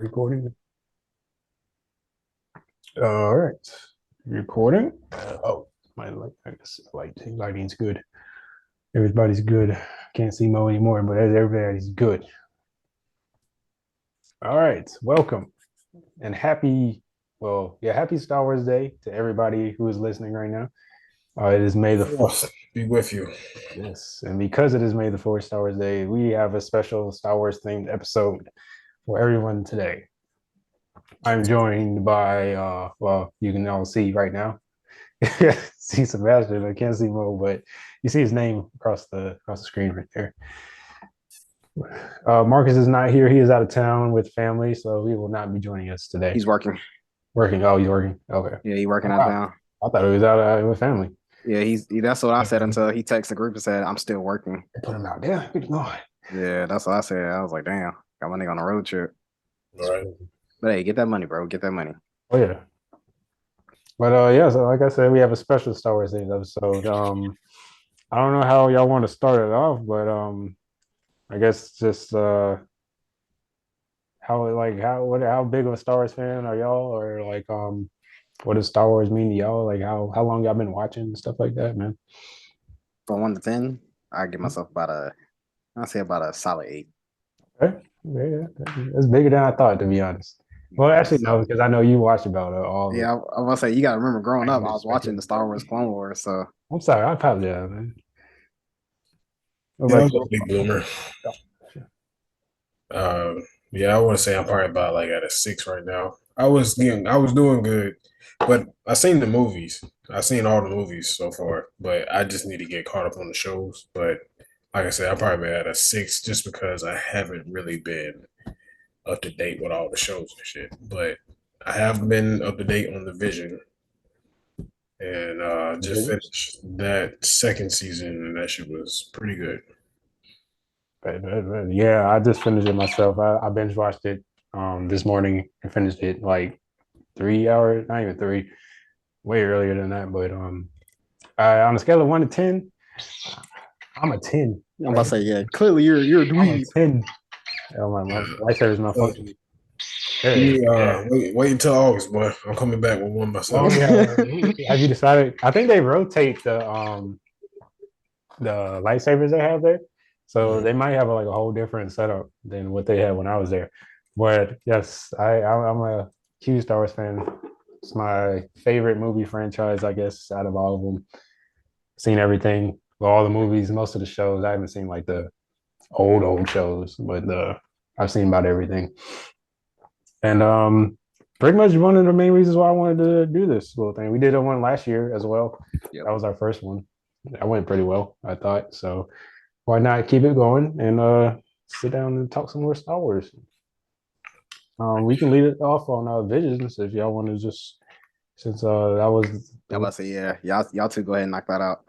Recording. All right. Recording. My light, I guess lighting's good. Everybody's good. Can't see Mo anymore, but everybody's good. All right. Welcome and happy Star Wars Day to everybody who is listening right now. It is May the 4th. Force be with you. Yes. And because it is May the 4th, Star Wars Day, we have a special Star Wars themed episode for everyone today. I'm joined by, you can all see right now. See Sebastian. I can't see Mo, but you see his name across the screen right there. Marcus is not here. He is out of town with family, so he will not be joining us today. He's working. Working. Oh, he's working. Okay. Yeah, he's working Oh, out of wow. town. I thought he was out with family. Yeah, that's what I said until he texted the group and said, I'm still working. They put him out there. Good Lord. Yeah, that's what I said. I was like, damn, got my nigga on a road trip. All right. But hey, get that money, bro. Get that money. Oh yeah. But yeah, so like I said, we have a special Star Wars themed episode. I don't know how y'all want to start it off, but I guess just how big of a Star Wars fan are y'all, or like what does Star Wars mean to y'all? Like how long y'all been watching and stuff like that, man? From 1 to 10, I give myself I'd say about a solid 8. Okay. Yeah, it's bigger than I thought, to be honest. Well, actually, no, because I know you watched about all. Yeah, I was gonna say you gotta remember growing up, I was watching the Star Wars Clone Wars, so I'm sorry, I apologize, man. What Yeah, I about was a big bloomer. Yeah, I want to say I'm probably about like at a 6 right now. I was doing good, but I seen the movies. I seen all the movies so far, but I just need to get caught up on the shows. But like I said, I'm probably at a 6 just because I haven't really been up to date with all the shows and shit. But I have been up to date on the Vision, and just you? finished that second season, and that shit was pretty good. Yeah, I just finished it myself. I binge watched it this morning and finished it like 3 hours, not even three, way earlier than that. But on a scale of 1 to 10, I'm a 10. I'm about to say, yeah, clearly you're a I'm a dweeb. 10. Oh, my lightsaber is Uh, malfunctioning. Hey, yeah. wait until August, boy. I'm coming back with one Oh myself. yeah. Have you decided? I think they rotate the lightsabers they have there. So Mhm. they might have like a whole different setup than what they had when I was there. But yes, I'm a huge Star Wars fan. It's my favorite movie franchise, I guess, out of all of them. Seen everything, well, all the movies, most of the shows. I haven't seen like the old shows, but I've seen about everything. And pretty much one of the main reasons why I wanted to do this little thing. We did a one last year as well. Yep. That was our first one. That went pretty well, I thought. So why not keep it going and sit down and talk some more Star Wars? We can lead it off on Visions if y'all want to just since that was I'm about to say, yeah, y'all two go ahead and knock that out.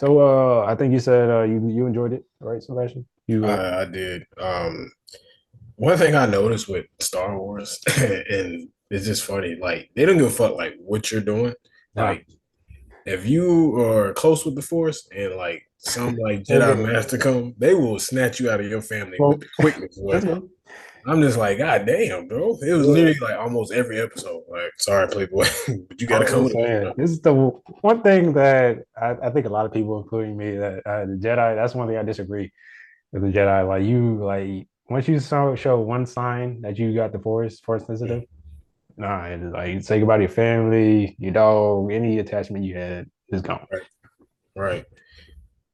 so I think you said you enjoyed it, right, Sebastian? You I did. One thing I noticed with Star Wars, and it's just funny, like they don't give a fuck like what you're doing. nah. Like if you are close with the Force and like some like Jedi Okay. Master come, they will snatch you out of your family with Well, the quickness. Boy. that's good. I'm just like, God damn, bro. It was literally like almost every episode. Like, sorry, Playboy, but you I got to was come just with us. saying, this is the one thing that I think a lot of people, including me, that the Jedi. That's one thing I disagree with the Jedi. Like once you show one sign that you got the Force sensitive, nah, it's like say goodbye to your family, your dog, any attachment you had is gone. Right, right.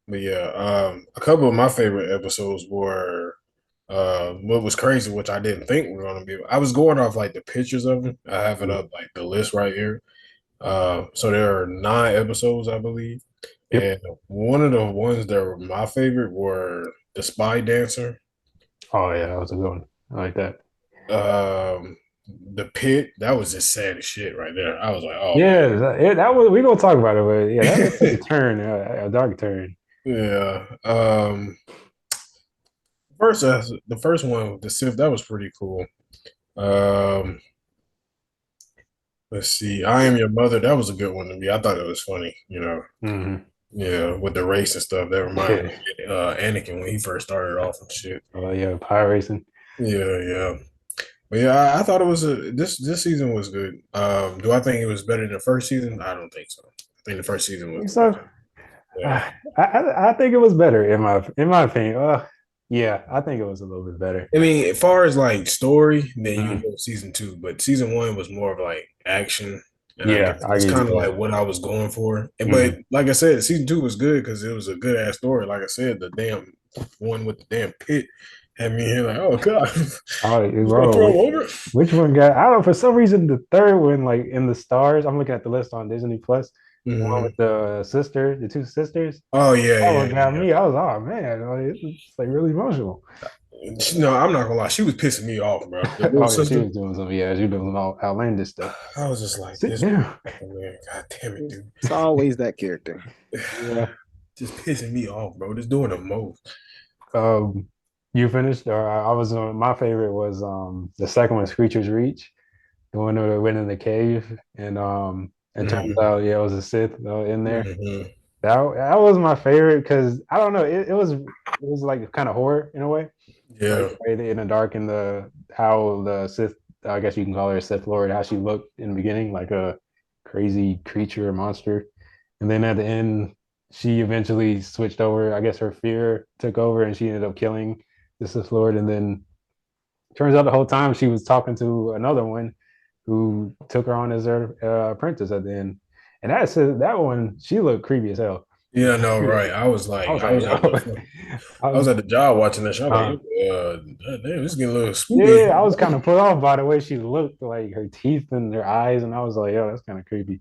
But yeah, a couple of my favorite episodes were what was crazy, which I didn't think we were gonna be. I was going off like the pictures of it. I have it up like the list right here. So there are 9 episodes, I believe, Yep. and one of the ones that were my favorite were the Spy Dancer, Oh yeah, that was a good one. I like that. um, the Pit. That was just sad as shit right there. I was like, oh my. Yeah, that was we gonna talk about it, but yeah, that took a turn, a dark turn. Yeah. The first one, the Sith, that was pretty cool. Um, let's see. I Am Your Mother. That was a good one to me. I thought it was funny. Hmm. Yeah, with the race and stuff. That reminded Yeah. me of Anakin when he first started off and shit. Oh yeah, pie racing. Yeah, yeah. But yeah, I thought it was this season was good. Do I think it was better than the first season? I don't think so. I think the first season was Think the so? best. Yeah. I think it was better in my opinion. Yeah, I think it was a little bit better. I mean, as far as like story, then you Mhm. go season two, but season one was more of like action, and I guess Yeah, I that's give you kind of that. like what I was going for. And but Mhm. like I said, season two was good because it was a good ass story. Like I said, the damn one with the damn pit had me here like, oh god, Oh, he's gonna bro, throw him over. which one got? I don't know. For some reason, the third one, like in the stars, I'm looking at the list on Disney Plus. The one with Hmm. the sister, the two sisters. Oh yeah, That yeah, one got yeah. me. I was, oh man, like, it's like really emotional. No, I'm not gonna lie, she was pissing me off, bro. The little Oh yeah, she sister. was doing some. Yeah, she was doing some outlandish stuff. I was just like, Sit this down. fucking man, god damn it, dude. It's always that character. Yeah. Just pissing me off, bro. Just doing the most. Um, you finished, or I was on. My favorite was the second one, Screecher's Reach, the one that went in the cave, and it turns Hmm. out yeah, it was a Sith in there. Hmm. That was my favorite because I don't know, it was like kind of horror in a way, like Yeah, the way they in the dark and the how the Sith, I guess you can call her a Sith Lord, how she looked in the beginning like a crazy creature or monster, and then at the end she eventually switched over. I guess her fear took over and she ended up killing the Sith Lord, and then turns out the whole time she was talking to another one who took her on as her apprentice at the end. And that one, she looked creepy as hell. yeah, no, right. I was I like, was at yo, I I was was, at the job watching that show. I was uh, like, damn, this is getting a little spooky in yeah, I here, was bro. kind of put off by the way she looked, like her teeth and her eyes, and I was like, yo, that's kind of creepy.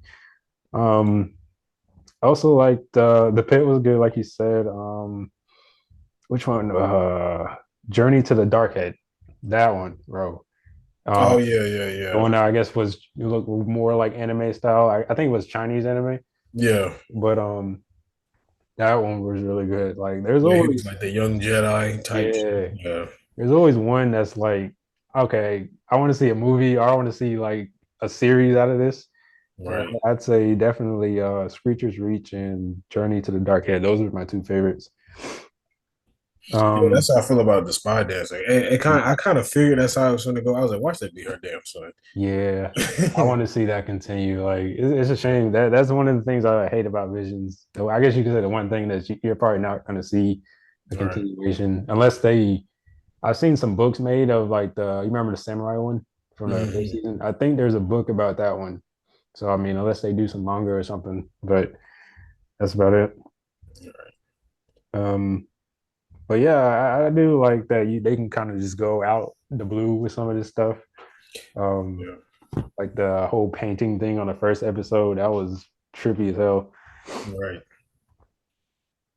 Um, also like the pit was good, like you said. Which one? Journey to the Dark Head. That one, bro. Oh Um, yeah, yeah, the yeah, one that I guess was look more like anime style. I think it was Chinese anime, yeah, but that one was really good. Like there's yeah. He always was like the young Jedi type shit. yeah, Yeah, there's always one that's like okay, I want to see a movie or I want to see like a series out of this. And right. I'd say definitely Screecher's Reach and Journey to the Dark Head. Those are my two favorites. Yeah, Um, that's how I feel about the spy dancing. It kind of, I kind of figured that's how it was going to go. I was like, watch that be her damn son. yeah, I want to see that continue. Like it's a shame that that's one of the things I hate about Visions. Though I guess you could say the one thing that you're probably not going to see a Right. continuation unless they. I've seen some books made of like the you remember the samurai one from the first Hmm. season. I think there's a book about that one. So I mean, unless they do some manga or something, but that's about it. Um, but yeah, I do like that they can kind of just go out the blue with some of this stuff. Um, Yeah. like the whole painting thing on the first episode, that was trippy as hell. Right.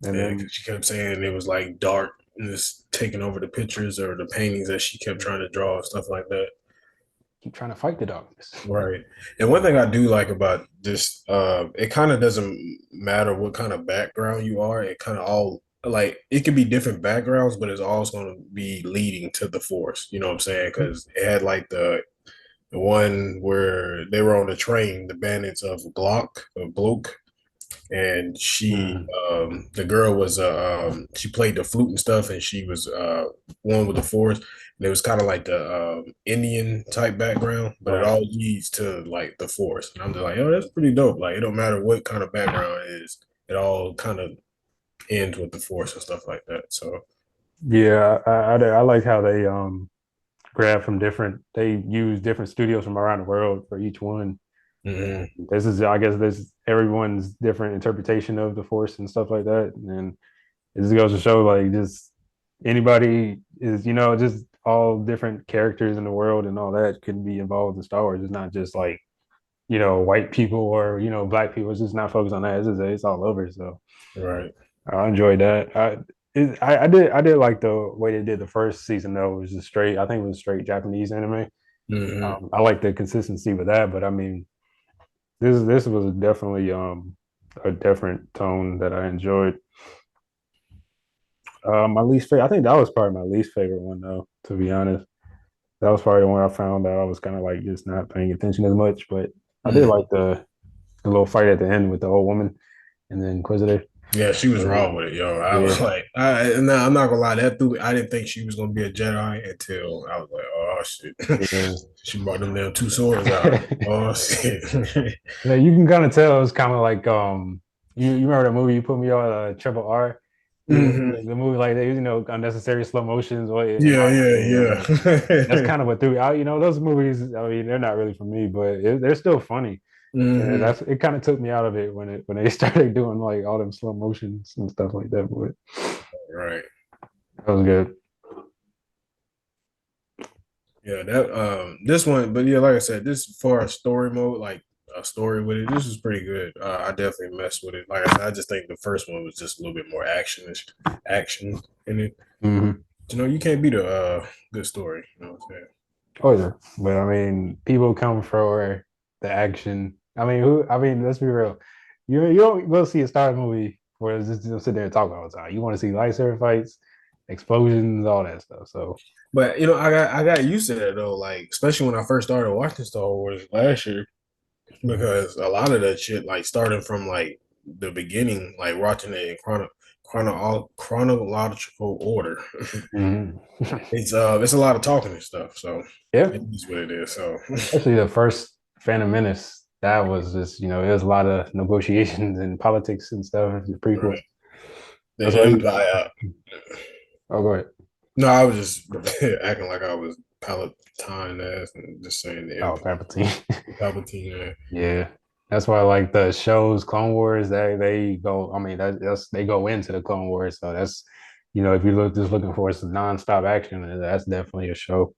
And Yeah, then because she kept saying it was like dark and it's taking over the pictures or the paintings that she kept trying to draw and stuff like that. keep trying to fight the darkness. Right. And one thing I do like about this, it kind of doesn't matter what kind of background you are. It kind of all like it could be different backgrounds, but it's always going to be leading to the force. You know what I'm saying? Because it had like the one where they were on the train, the bandits of Bloke, and Mm, the girl was she played the flute and stuff, and she was one with the force, and it was kind of like the Indian type background, but it right. all leads to like the force, and I'm just like, oh, that's pretty dope. Like it don't matter what kind of background it is, it all kind of ends with the force and stuff like that. So Yeah, I like how they grab from different. They use different studios from around the world for each one. mhm. And this is, I guess, this everyone's different interpretation of the force and stuff like that. And it just goes to show, like, just anybody is, just all different characters in the world and all that could be involved in Star Wars. It's not just like white people or black people. It's just not focused on that. It's all over. So Right. I enjoyed that. I did like the way they did the first season though. It was just straight. I think it was straight Japanese anime. Hmm. I like the consistency with that, but I mean, this was definitely a different tone that I enjoyed. My least favorite. I think that was probably my least favorite one though. To be honest, that was probably the one I found out I was kind of like just not paying attention as much. But I did Hmm. like the little fight at the end with the old woman and the Inquisitor. Yeah, she was And, wrong with it, yo. I was yeah, like, I'm not gonna lie, that threw. I didn't think she was gonna be a Jedi until I was like, oh shit. Yeah. She brought them damn two swords out. Oh shit. Yeah, you can kind of tell it's kind of like you remember the movie you put me on Triple R, Hmm. the movie like unnecessary slow motions or and Yeah, all yeah, that. That's yeah. kind of what threw out. Those movies. I mean, they're not really for me, but they're still funny. And Hmm. that's it. Kind of took me out of it when they started doing like all them slow motions and stuff like that. But Right. that was good. Yeah, that this one, but yeah, like I said, this for a story mode, like a story with it, this is pretty good. I definitely messed with it. Like I said, I just think the first one was just a little bit more action in it. Hmm. You can't beat a good story. You know what I'm saying? Oh yeah, but I mean, people come for the action. I mean, who? I mean, let's be real. You don't go see a Star Wars movie where it's just sit there and talk all the time. You want to see lightsaber fights, explosions, all that stuff. So, But I got used to that though, like especially when I first started watching Star Wars last year, because a lot of that shit, like starting from like the beginning, like watching it in chronological order. mhm. It's a lot of talking and stuff, so Yeah, it is what it is. So especially the first Phantom Menace. That was just it was a lot of negotiations and politics and stuff. The prequel. right. The That's why. Empire. Oh, go ahead. No, I was just acting like I was Palatine ass and just saying the Oh, Empire. Palpatine. Palpatine. Yeah, that's why like the shows Clone Wars they go. I mean that's they go into the Clone Wars, so that's if you look just looking for some nonstop action, that's definitely a show.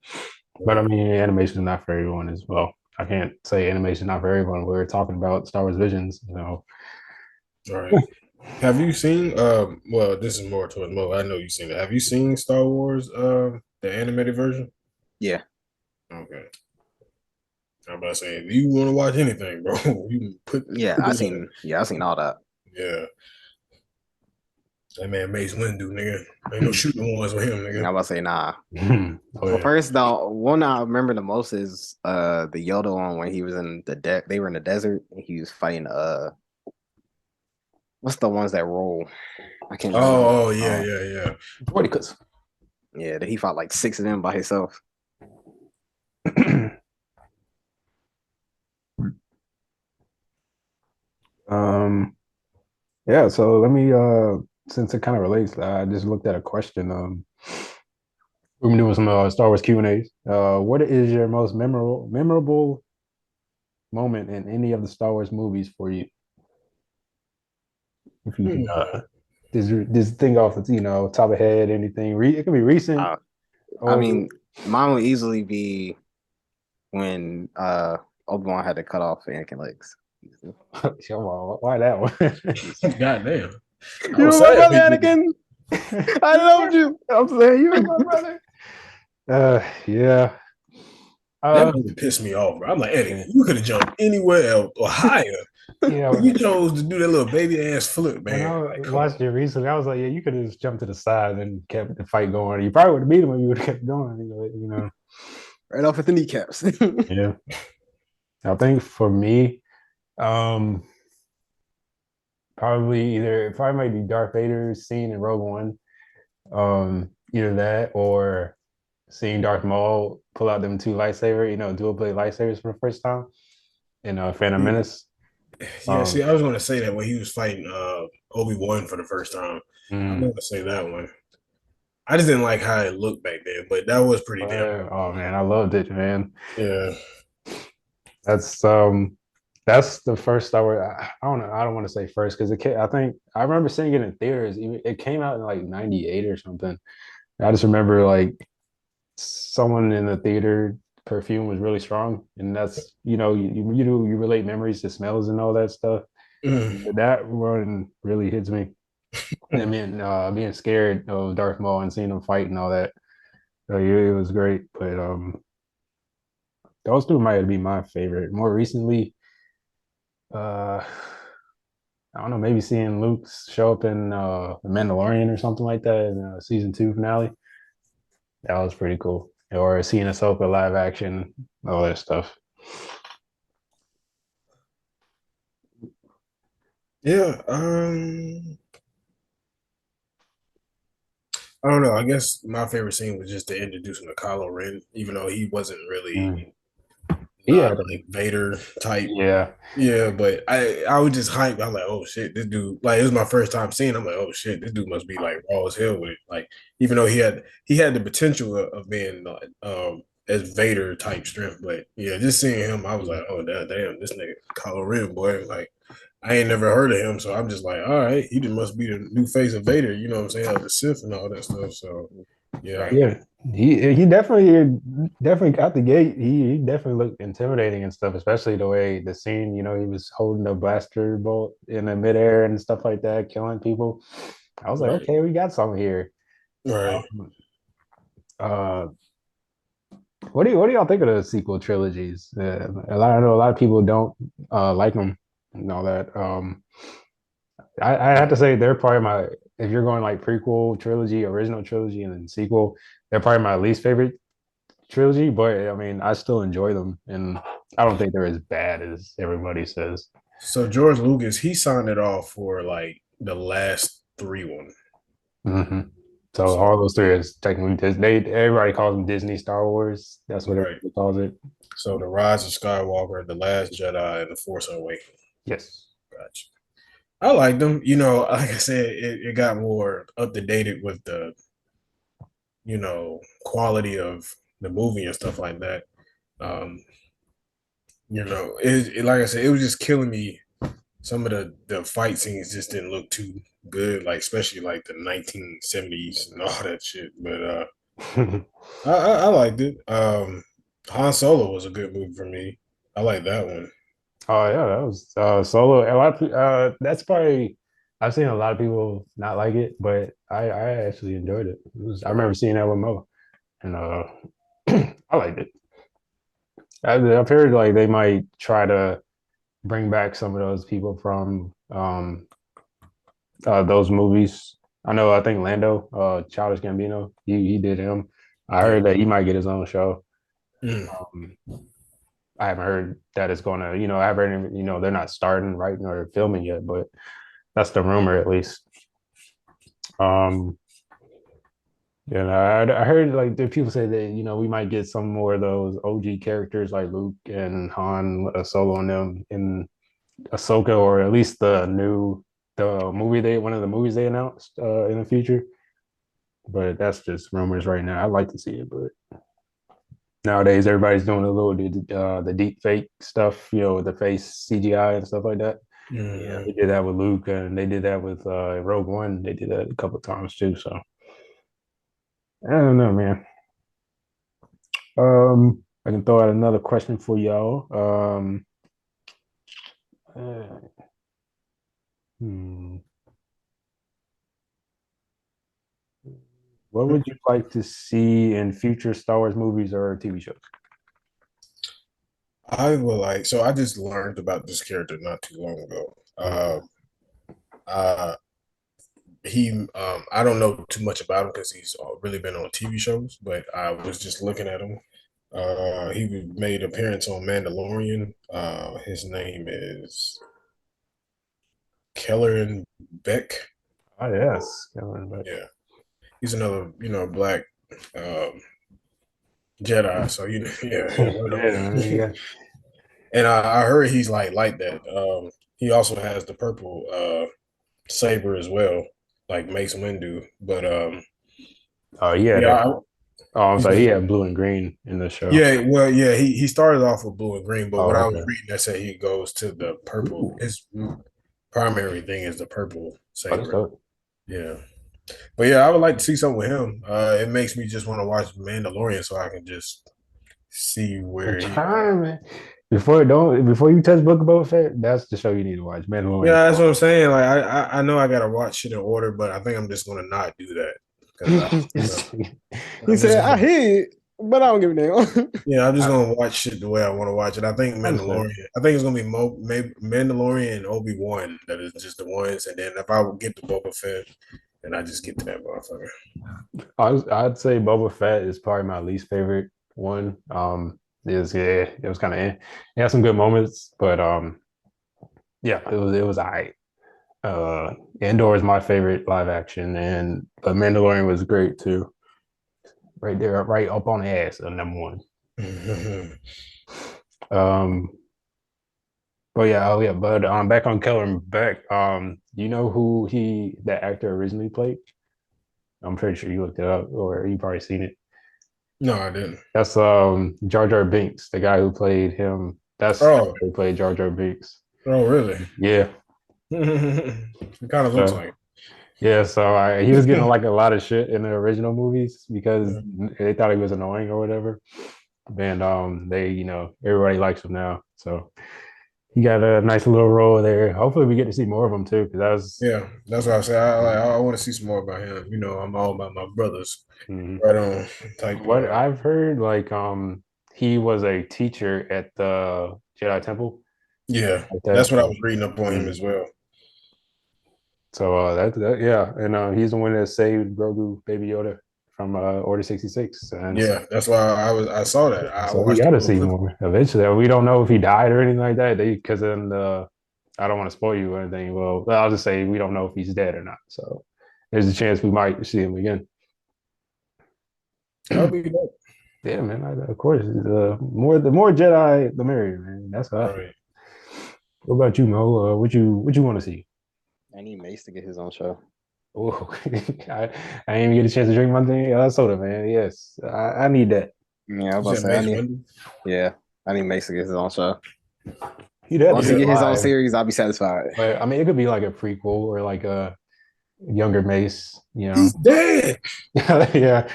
But I Right. mean, animation is not for everyone as well. I can't say animation is not for everyone. We're talking about Star Wars Visions, All right. Have you seen? Well, this is more towards Mo. I know you've seen it. Have you seen Star Wars? The animated version. Yeah, Okay. I'm about to say, if you want to watch anything, bro, you can yeah, put it on. I seen all that. Yeah, that man Mace Windu, nigga. Ain't no shooting ones with him, I'm nigga. about to say nah. oh Well, yeah, first the one I remember the most is the Yoda one when he was in the they were in the desert and he was fighting what's the ones that roll? I can't remember. Oh, yeah, yeah, yeah. Forticus. Yeah, that he fought like six of them by himself. um, yeah. So let me since it kind of relates, I just looked at a question. We've been doing some Star Wars Q and A's. What is your most memorable moment in any of the Star Wars movies for you? If you can Hmm. just think off the top of head, anything. It can be recent, Uh, I old. mean, mine would easily be when Obi-Wan had to cut off Anakin legs. Come on, why that one? Goddamn. I You was were my sad brother, people did. Anakin. I loved you. I'm saying you were my brother. Yeah. That Uh, movie pissed me off, bro. I'm like, Eddie, yeah. you could have jumped anywhere else or higher. But Yeah. you chose to do that little baby ass flip, When man. I Like, come on. watched it recently, I was like, yeah, you could have just jumped to the side and kept the fight going. You probably would have beat him if you would have kept going. Right off at the kneecaps. Yeah. I think for me, um, probably might be Darth Vader's scene in Rogue One. Either that or seeing Darth Maul pull out them two lightsaber, dual blade lightsabers for the first time in Phantom Menace. Yeah, see, Um, I was gonna say that when he was fighting Obi-Wan for the first time. I was mm, gonna say that one. I just didn't like how it looked back then, but that was pretty damn oh man, I loved it, man. yeah. That's that's the first Star Wars. I don't know. I don't want to say first because I think I remember seeing it in theaters. Even it came out in like '98 or something. I just remember like someone in the theater perfume was really strong, and that's you relate memories to smells and all that stuff. Mm. That one really hits me. And I mean, being scared of Darth Maul and seeing him fight and all that, it was great. But those two might be my favorite. More recently, uh, I don't know, maybe seeing Luke show up in The Mandalorian or something like that in season two finale. That was pretty cool. Or seeing Ahsoka live action, all that stuff. Yeah, I don't know. I guess my favorite scene was just to introduce him to Kylo Ren, even though he wasn't really Mm. He not had like Vader type. yeah. Yeah, but I was just hyped. I'm like, oh shit, this dude, like it was my first time seeing him. I'm like, oh shit, this dude must be like raw as hell with it. Like, even though he had the potential of being as Vader type strength, but yeah, just seeing him, I was like, oh damn, this nigga Kylo Ren, boy. Like, I ain't never heard of him, so I'm just like, all right, he must be the new face of Vader, you know what I'm saying? Of the Sith and all that stuff. So yeah. Right. Yeah, he definitely got the gate. He definitely looked intimidating and stuff, especially the way the scene. He was holding the blaster bolt in the midair and stuff like that, killing people. I was like, Right. okay, we got something here. Right. Um, uh, what do y'all think of the sequel trilogies? I know a lot of people don't like them and all that. I have to say they're probably my if you're going like prequel trilogy, original trilogy, and then sequel, they're probably my least favorite trilogy. But I mean, I still enjoy them, and I don't think they're as bad as everybody says. So George Lucas, he signed it off for like the last three one. Hmm. So So all those three is technically Disney. Everybody calls them Disney Star Wars. That's what right. everybody calls it. So the Rise of Skywalker, the Last Jedi, and the Force Awakens. Yes. Gotcha. I like them. Like I said, it got more up to date with the quality of the movie and stuff like that. Um, like I said, it was just killing me. Some of the fight scenes just didn't look too good, like especially like the 1970s and all that shit. But I liked it. Han Solo was a good movie for me. I like that one. Oh yeah, that was Solo. A lot of, that's probably I've seen a lot of people not like it, but I actually enjoyed it. I remember Right. seeing that with Mo, and I liked it. I've heard like they might try to bring back some of those people from those movies. I think Lando, Childish Gambino, he did him. I Yeah. heard that he might get his own show. Mm. Um, I haven't heard that it's going to, I haven't heard, they're not starting writing or filming yet, but that's the rumor at least. Um, I heard like the people say that we might get some more of those OG characters like Luke and Han, Solo, and them in Ahsoka, or at least one of the movies they announced in the future. But that's just rumors right now. I'd like to see it, but nowadays everybody's doing a little the deep fake stuff, with the face CGI and stuff like that. Yeah. Hmm. They did that with Luke, and they did that with Rogue One. They did that a couple of times too. So I don't know, man. I can throw out another question for y'all. Uh, hmm, what would you like to see in future Star Wars movies or TV shows? I will like. So I just learned about this character not too long ago. Mhm. Uh, I don't know too much about him because he's really been on TV shows, but I was just looking at him. He made appearance on Mandalorian. His name is Kelleran Beck. Oh yes, Kevin, but Yeah, he's another black um, Jedi. So yeah, one of yeah, man, them. yeah. And I heard he's like that. He also has the purple saber as well, like Mace Windu. But Oh, yeah. yeah, Oh, I'm you sorry. He said had blue and green in the show. yeah. Well, yeah, he started off with blue and green, but what Oh, I was okay. reading that said he goes to the purple. Ooh, His primary thing is the purple oh, that's saber. dope. Yeah, but yeah, I would like to see something with him. It makes me just want to watch Mandalorian so I can just see I'm where he. trying, man. Before you touch Book of Boba Fett, that's the show you need to watch. Mandalorian. Yeah, that's what I'm saying. Like I know I gotta watch shit in order, but I think I'm just gonna not do that because He I'm just said, I gonna hear it, but I don't give a damn. yeah, I'm just I, gonna watch shit the way I want to watch it. I think I understand. Mandalorian. I think it's gonna be maybe Mandalorian and Obi Wan that is just the ones, and then if I would get to Boba Fett, then I just get to that motherfucker. I'd say Boba Fett is probably my least favorite one. It was kind of it had some good moments, but yeah, it was alright. Uh, Andor is my favorite live action, and The Mandalorian was great too. Right there, right up on the ass, number one. Um, but yeah, oh yeah, but back on Keller Beck. Do you know who that actor originally played? I'm pretty sure you looked it up, or you probably seen it. No, I didn't. That's Jar Jar Binks, the guy who played him. That's Oh, who played Jar Jar Binks. oh, really? Yeah. It kind of looks So like. yeah, so he was getting like a lot of shit in the original movies because they thought he was annoying or whatever. And they, everybody likes him now. So he got a nice little role there. Hopefully, we get to see more of him too, because that was. Yeah, that's what I say. I want to see some more about him. You know, I'm all about my brothers. Mhm. Right on type. What I've heard, like, he was a teacher at the Jedi Temple, Yeah, like that. that's what I was So, reading up on him mhm. as well. So yeah, and he's the one that saved Grogu, Baby Yoda, from Order 66, and Yeah, that's why I saw that. I so we watched got a to little see clip. more eventually. We don't know if he died or anything like that. Because then I don't want to spoil you or anything. Well, I'll just say we don't know if he's dead or not. So there's a chance we might see him again. That'll be dope. Yeah, man. Of course, the more Jedi, the merrier, man. That's what I think. Right. What about you, Mo? What you want to see? I need Mace to get his own show. Oh, I didn't even get a chance to drink my thing. Soda, man. Yes, I need that. Yeah, I was You about to said say I Mace need. Windu? Yeah, I need Mace to get his own show. He'd have to Once he be Yeah. get his own alive, series, I'll be satisfied. but I mean, it could be like a prequel or like a younger Mace. He's dead. Yeah.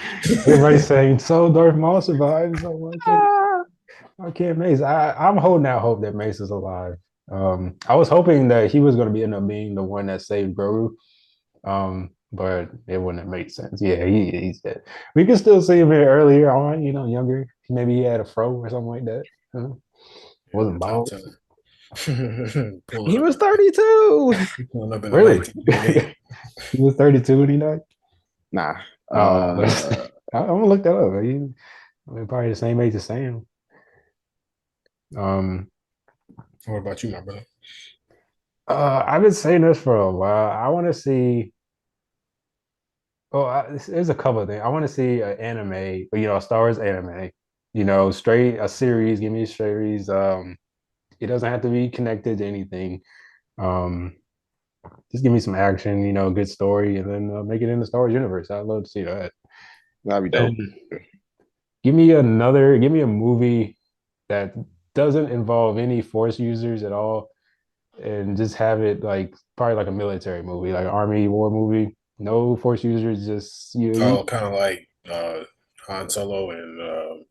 Everybody's saying so Darth Maul survived, so why can't Mace? I'm holding out hope that Mace is alive. I was hoping that he was going to end up being the one that saved Grogu, but it wouldn't have made sense. Yeah, he's dead. We can still see him here earlier on, younger. Maybe he had a fro or something like that. Wasn't I'm bald. telling He pulling up was 32. pulling up in a Really? 1988. He was 32 when he died. Nah. Oh, I'm gonna look that up. Probably the same age as Sam. Um, What about you, my brother? I've been saying this for a while. I want to see. Oh, there's a couple of things. I want to see an anime, a Star Wars anime. Straight a series. Give me a series. It doesn't have to be connected to anything. Um, just give me some action. Good story, and then make it in the Star Wars universe. I'd love to see that. That'd be And dope. give me a movie that doesn't involve any Force users at all, and just have it like probably like a military movie, like an army war movie. No Force users, just you. Oh, kind of like Han Solo and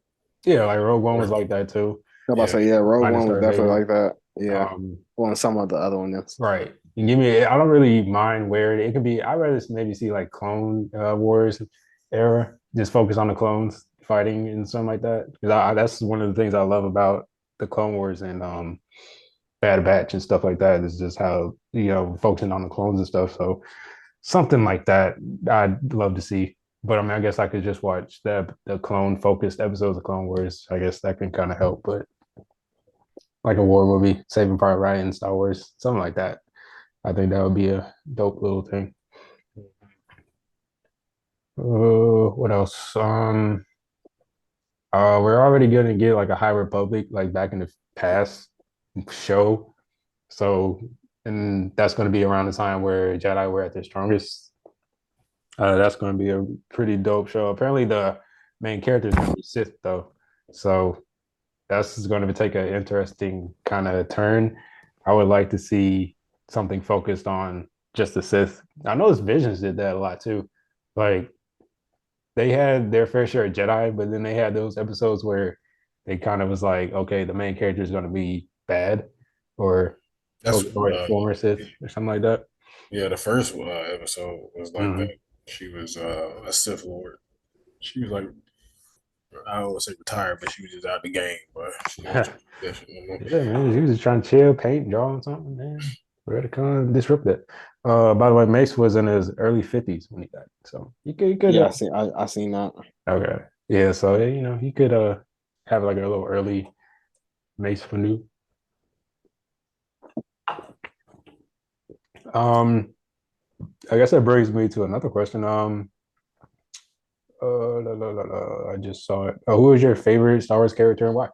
Yeah, like Rogue One was like that too, I'm about to yeah. say, yeah, Rogue minus One was Darth definitely Vader. like that. Yeah. Um, Well, and some of the other one is. right. And give me. I don't really mind where it could be. I'd rather maybe see like Clone Wars era, just focus on the clones fighting and something like that. Because that's one of the things I love about the Clone Wars and Bad Batch and stuff like that is just how focusing on the clones and stuff. So something like that, I'd love to see. But I mean, I guess I could just watch the clone focused episodes of Clone Wars. I guess that can kind of help. But like a war movie, Saving Private Ryan, Star Wars, something like that. I think that would be a dope little thing. What else? We're already gonna get like a High Republic, like back in the past show. So, and that's gonna be around the time where Jedi were at their strongest. That's gonna be a pretty dope show. Apparently, the main character is gonna be Sith though, so that's going to take an interesting kind of turn. I would like to see something focused on just the Sith. I know this Visions did that a lot too. Like they had their fair share of Jedi, but then they had those episodes where they kind of was like, okay, the main character is going to be bad or That's or a former Sith or something like that. yeah. The first episode was like that. Mm-hmm. She was a Sith Lord. She was like I don't want to say retired, but she was just out the game. But she was trying to Yeah, man. He was just trying to chill, paint, draw, and something, man. Ready to come disrupt that. By the way, Mace was in his early 50s when he died. So he could Yeah, I seen that. okay. Yeah, so yeah, he could have like a little early Mace Windu. Um, I guess that brings me to another question. I just saw it. Who is your favorite Star Wars character and why?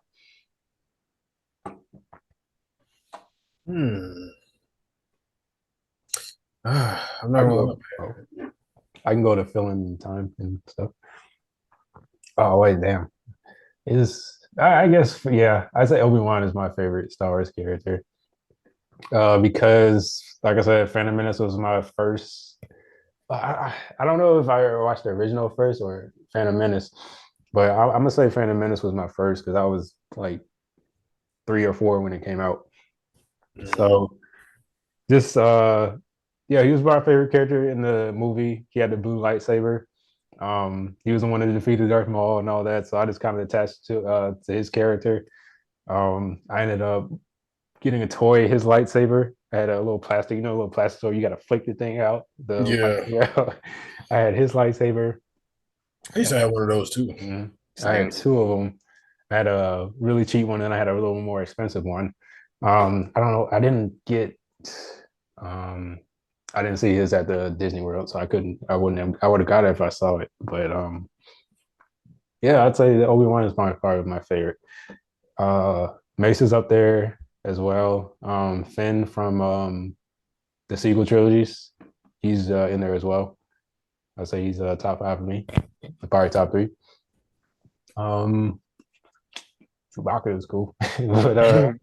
Hmm. I'm I not can gonna go. Oh, I can go to fill in time and stuff. Oh wait, damn. Is I guess yeah, I say Obi-Wan is my favorite Star Wars character. Because like I said, Phantom Menace was my first. I don't know if I watched the original first or Phantom Menace, but I'm gonna say Phantom Menace was my first because I was like 3 or 4 when it came out. Mhm. So just yeah, he was my favorite character in the movie. He had the blue lightsaber. He was the one that defeated Darth Maul and all that. So I just kind of attached to his character. I ended up getting a toy, his lightsaber. I had a little plastic, a little plastic, so you got to flick the thing out. The Yeah, lightsaber. I had his lightsaber. I used to have one of those too. Mhm. I had Same. two of them. I had a really cheap one, and I had a little more expensive one. I don't know. I didn't get. Um, I didn't see his at the Disney World, so I couldn't. I wouldn't have. I would have got it if I saw it. But yeah, I'd say the Obi-Wan is my part of my favorite. Uh, Mace is up there as well. Finn from the sequel trilogies, he's in there as well. I'd say he's top 5 for me, probably top 3. Um, Chewbacca is cool, but Chewbacca.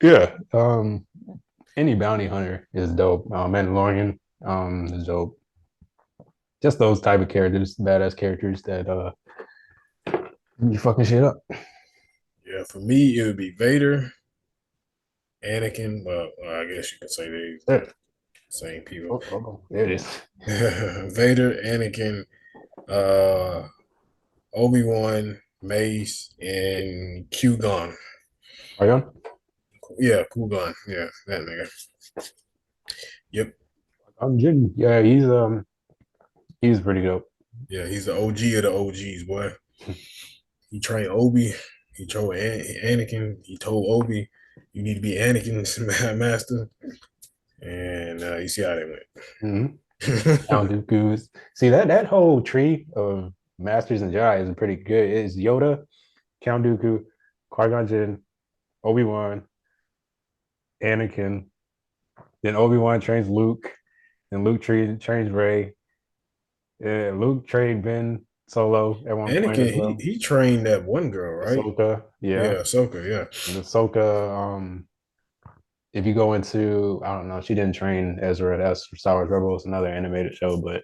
yeah, any bounty hunter is dope. Mandalorian is dope. Just those type of characters, badass characters that you fucking shit up. Yeah, for me, it would be Vader, Anakin. Well, I guess you could say they're Yeah. same people. Oh, there it is. Vader, Anakin, uh, Obi-Wan, Mace, and Q-Gon. Are you on? Yeah, Q-Gon. Yeah, that nigga. Yep. I'm Jin. Yeah, he's pretty dope. Yeah, he's the OG of the OGs, boy. He trained Obi. He told Anakin. He told Obi, "You need to be Anakin's master." And you see how they Mm-hmm. went. Count Dooku's. See that whole tree of Masters and Jedi is pretty good. It's Yoda, Count Dooku, Qui-Gon Jinn, Obi-Wan, Anakin. Then Obi-Wan trains Luke, and trains Rey. Yeah, Luke trained Ben Solo at one point as Anakin, he well. he trained that one girl, right? Ahsoka, yeah. Yeah, Ahsoka. Yeah, And Ahsoka, if you go into, I don't know, she didn't train Ezra. That's Star Wars Rebels, another animated show, but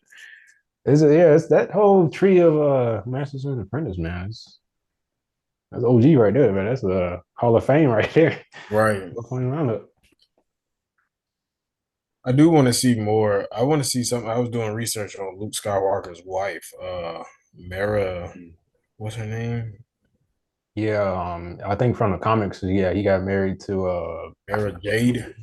it's that whole tree of Masters and Apprentice, man. That's OG right there, man. That's a Hall of Fame right there. right. No point around it. I do want to see more. I want to see something. I was doing research on Luke Skywalker's wife, Mara. What's her name? Yeah, I think from the comics, yeah, he got married to Mara Jade.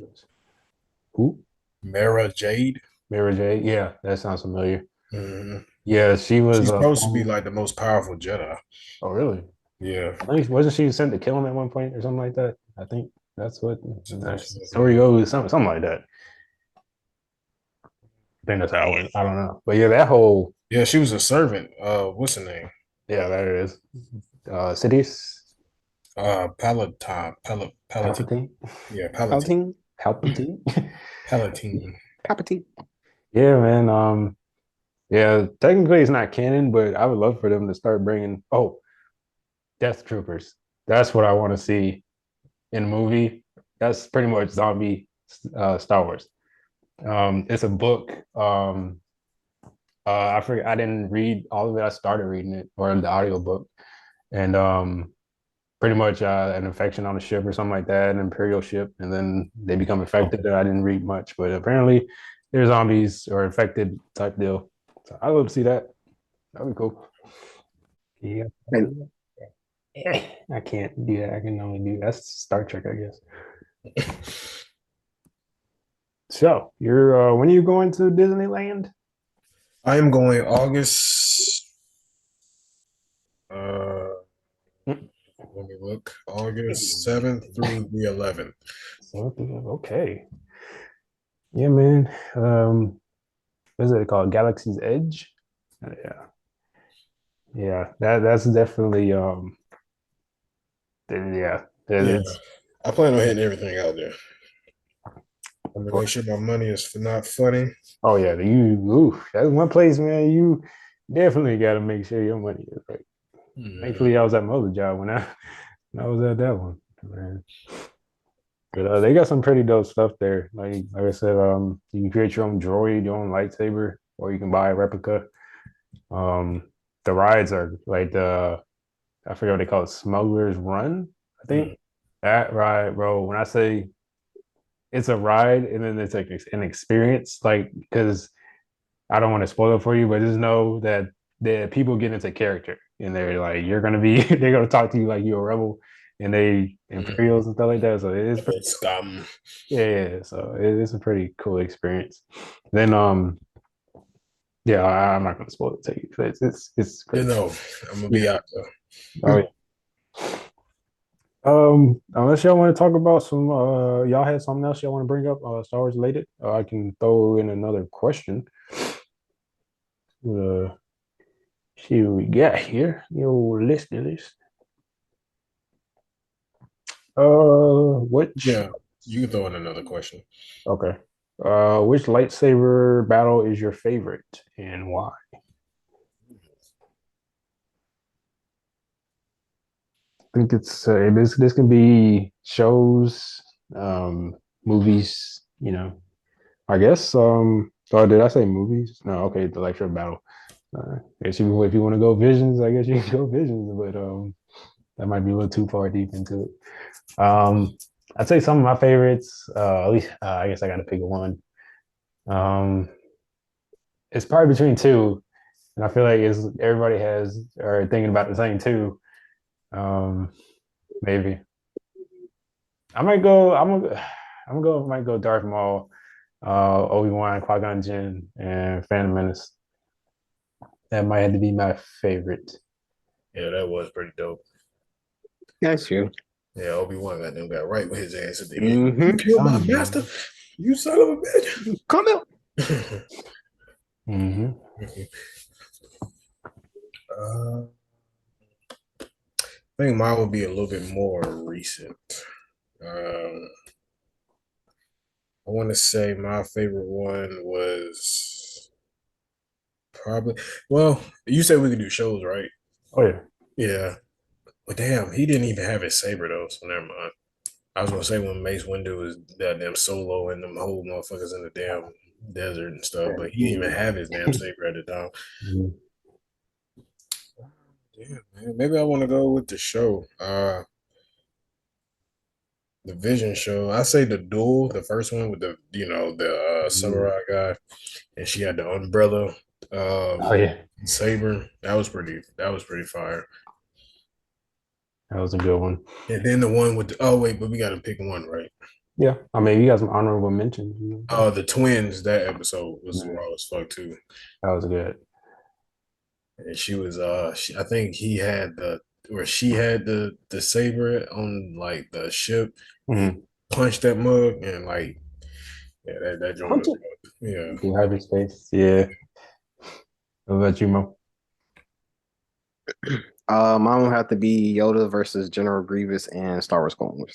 who? Mara Jade. Mary J. Yeah, that sounds familiar. Mhm. Yeah, she was She's a supposed to be former. like the most powerful Jedi. Oh, really? Yeah, I think wasn't she sent to kill him at one point or something like that? I think that's what the supposed to story be. goes. Something like that. I think that's how it went. I don't know, but yeah, that whole Yeah, she was a servant. What's her name? yeah, there it is. Sidious, Palatine. Palpatine, Yeah, Palatine. Palpatine. Palpatine. Palatine. Palpatine. Yeah, man. Yeah, technically it's not canon, but I would love for them to start bringing Death Troopers. That's what I want to see in a movie. That's pretty much zombie Star Wars. It's a book. I forget. I didn't read all of it. I started reading it or the audio book, and pretty much an infection on a ship or something like that, an Imperial ship, and then they become infected. And I didn't read much, but apparently they're zombies or infected type deal. So I would see that. That'd be cool. Yeah. And I can't do that. I can only do that's Star Trek, I guess. So you're when are you going to Disneyland? I am going August. Uh, Let me look. August 7th through the 11th. So, okay. Yeah, man. What is it called? Galaxy's Edge? Yeah, yeah. That's definitely yeah. Yeah, It's I plan on hitting everything out there. I'm gonna make sure my money is not funny. oh yeah, that's one place, man. You definitely got to make sure your money is right. Yeah, Thankfully, I was at my other job when I was at that one, man. But they got some pretty dope stuff there. Like I said, you can create your own droid, your own lightsaber, or you can buy a replica. Um, the rides are like I forget what they call it, Smuggler's Run, I mm, think. That ride, bro. When I say it's a ride, and then it's like an experience, like because I don't want to spoil it for you, but just know that the people get into character and they're like, you're gonna be, they're gonna talk to you like you're a rebel, and they mm. Imperials and stuff like that. So it is pretty, It's scum. yeah, yeah. So it is a pretty cool experience. Then yeah, I'm not gonna spoil it to you. It's You pretty know, cool. I'm gonna be Yeah. out Oh there. yeah. Unless y'all want to talk about some, y'all had something else y'all want to bring up, Star Wars related. I can throw in another question. Uh, see what we got here. Your list. Which Yeah, you can throw in another question. okay. Which lightsaber battle is your favorite and why? I think it's this can be shows, movies, I guess. Oh, did I say movies? No, okay, the lightsaber battle. I guess if you want to go visions, I guess you can go visions, but that might be a little too far deep into it. I'd say some of my favorites, at least I guess I gotta pick one. Um, it's probably between two, and I feel like it's everybody has are thinking about the same two. Um, maybe I might go. I'm gonna go. Might go Darth Maul, Obi-Wan, Qui-Gon Jinn, and Phantom Menace. That might have to be my favorite. Yeah, that was pretty dope. That's true. Yeah, Obi-Wan got right with his ass at the end. You Mm-hmm. killed my master, you son of a Come out. bitch. Mm-hmm. uh, I think mine would be a little bit more recent. Um, I want to say my favorite one was probably, well, you said we could do shows, right? Oh yeah. Yeah. But damn, he didn't even have his saber though, so never mind. I was gonna say when Mace Windu was that damn solo and them whole motherfuckers in the damn desert and stuff, but he didn't even have his damn saber at the time. Mhm. Damn, man. Maybe I want to go with the show. The Vision show. I say the duel, the first one with the the Mhm. samurai guy, and she had the umbrella Oh yeah, saber. That was pretty fire. that was a good one. And then the one with the, oh wait, but we got to pick one, right? Yeah, I mean, you got some honorable mentions. The twins. That episode was Mhm. raw as fuck too. That was good. And she was I think he had the or she had the saber on like the ship. He Mhm. punched that mug and like yeah, that joint Punch was it. good. Yeah. Do hyperspace. Yeah. What about you, Mo? Mine would have to be Yoda versus General Grievous and Star Wars Clone Wars.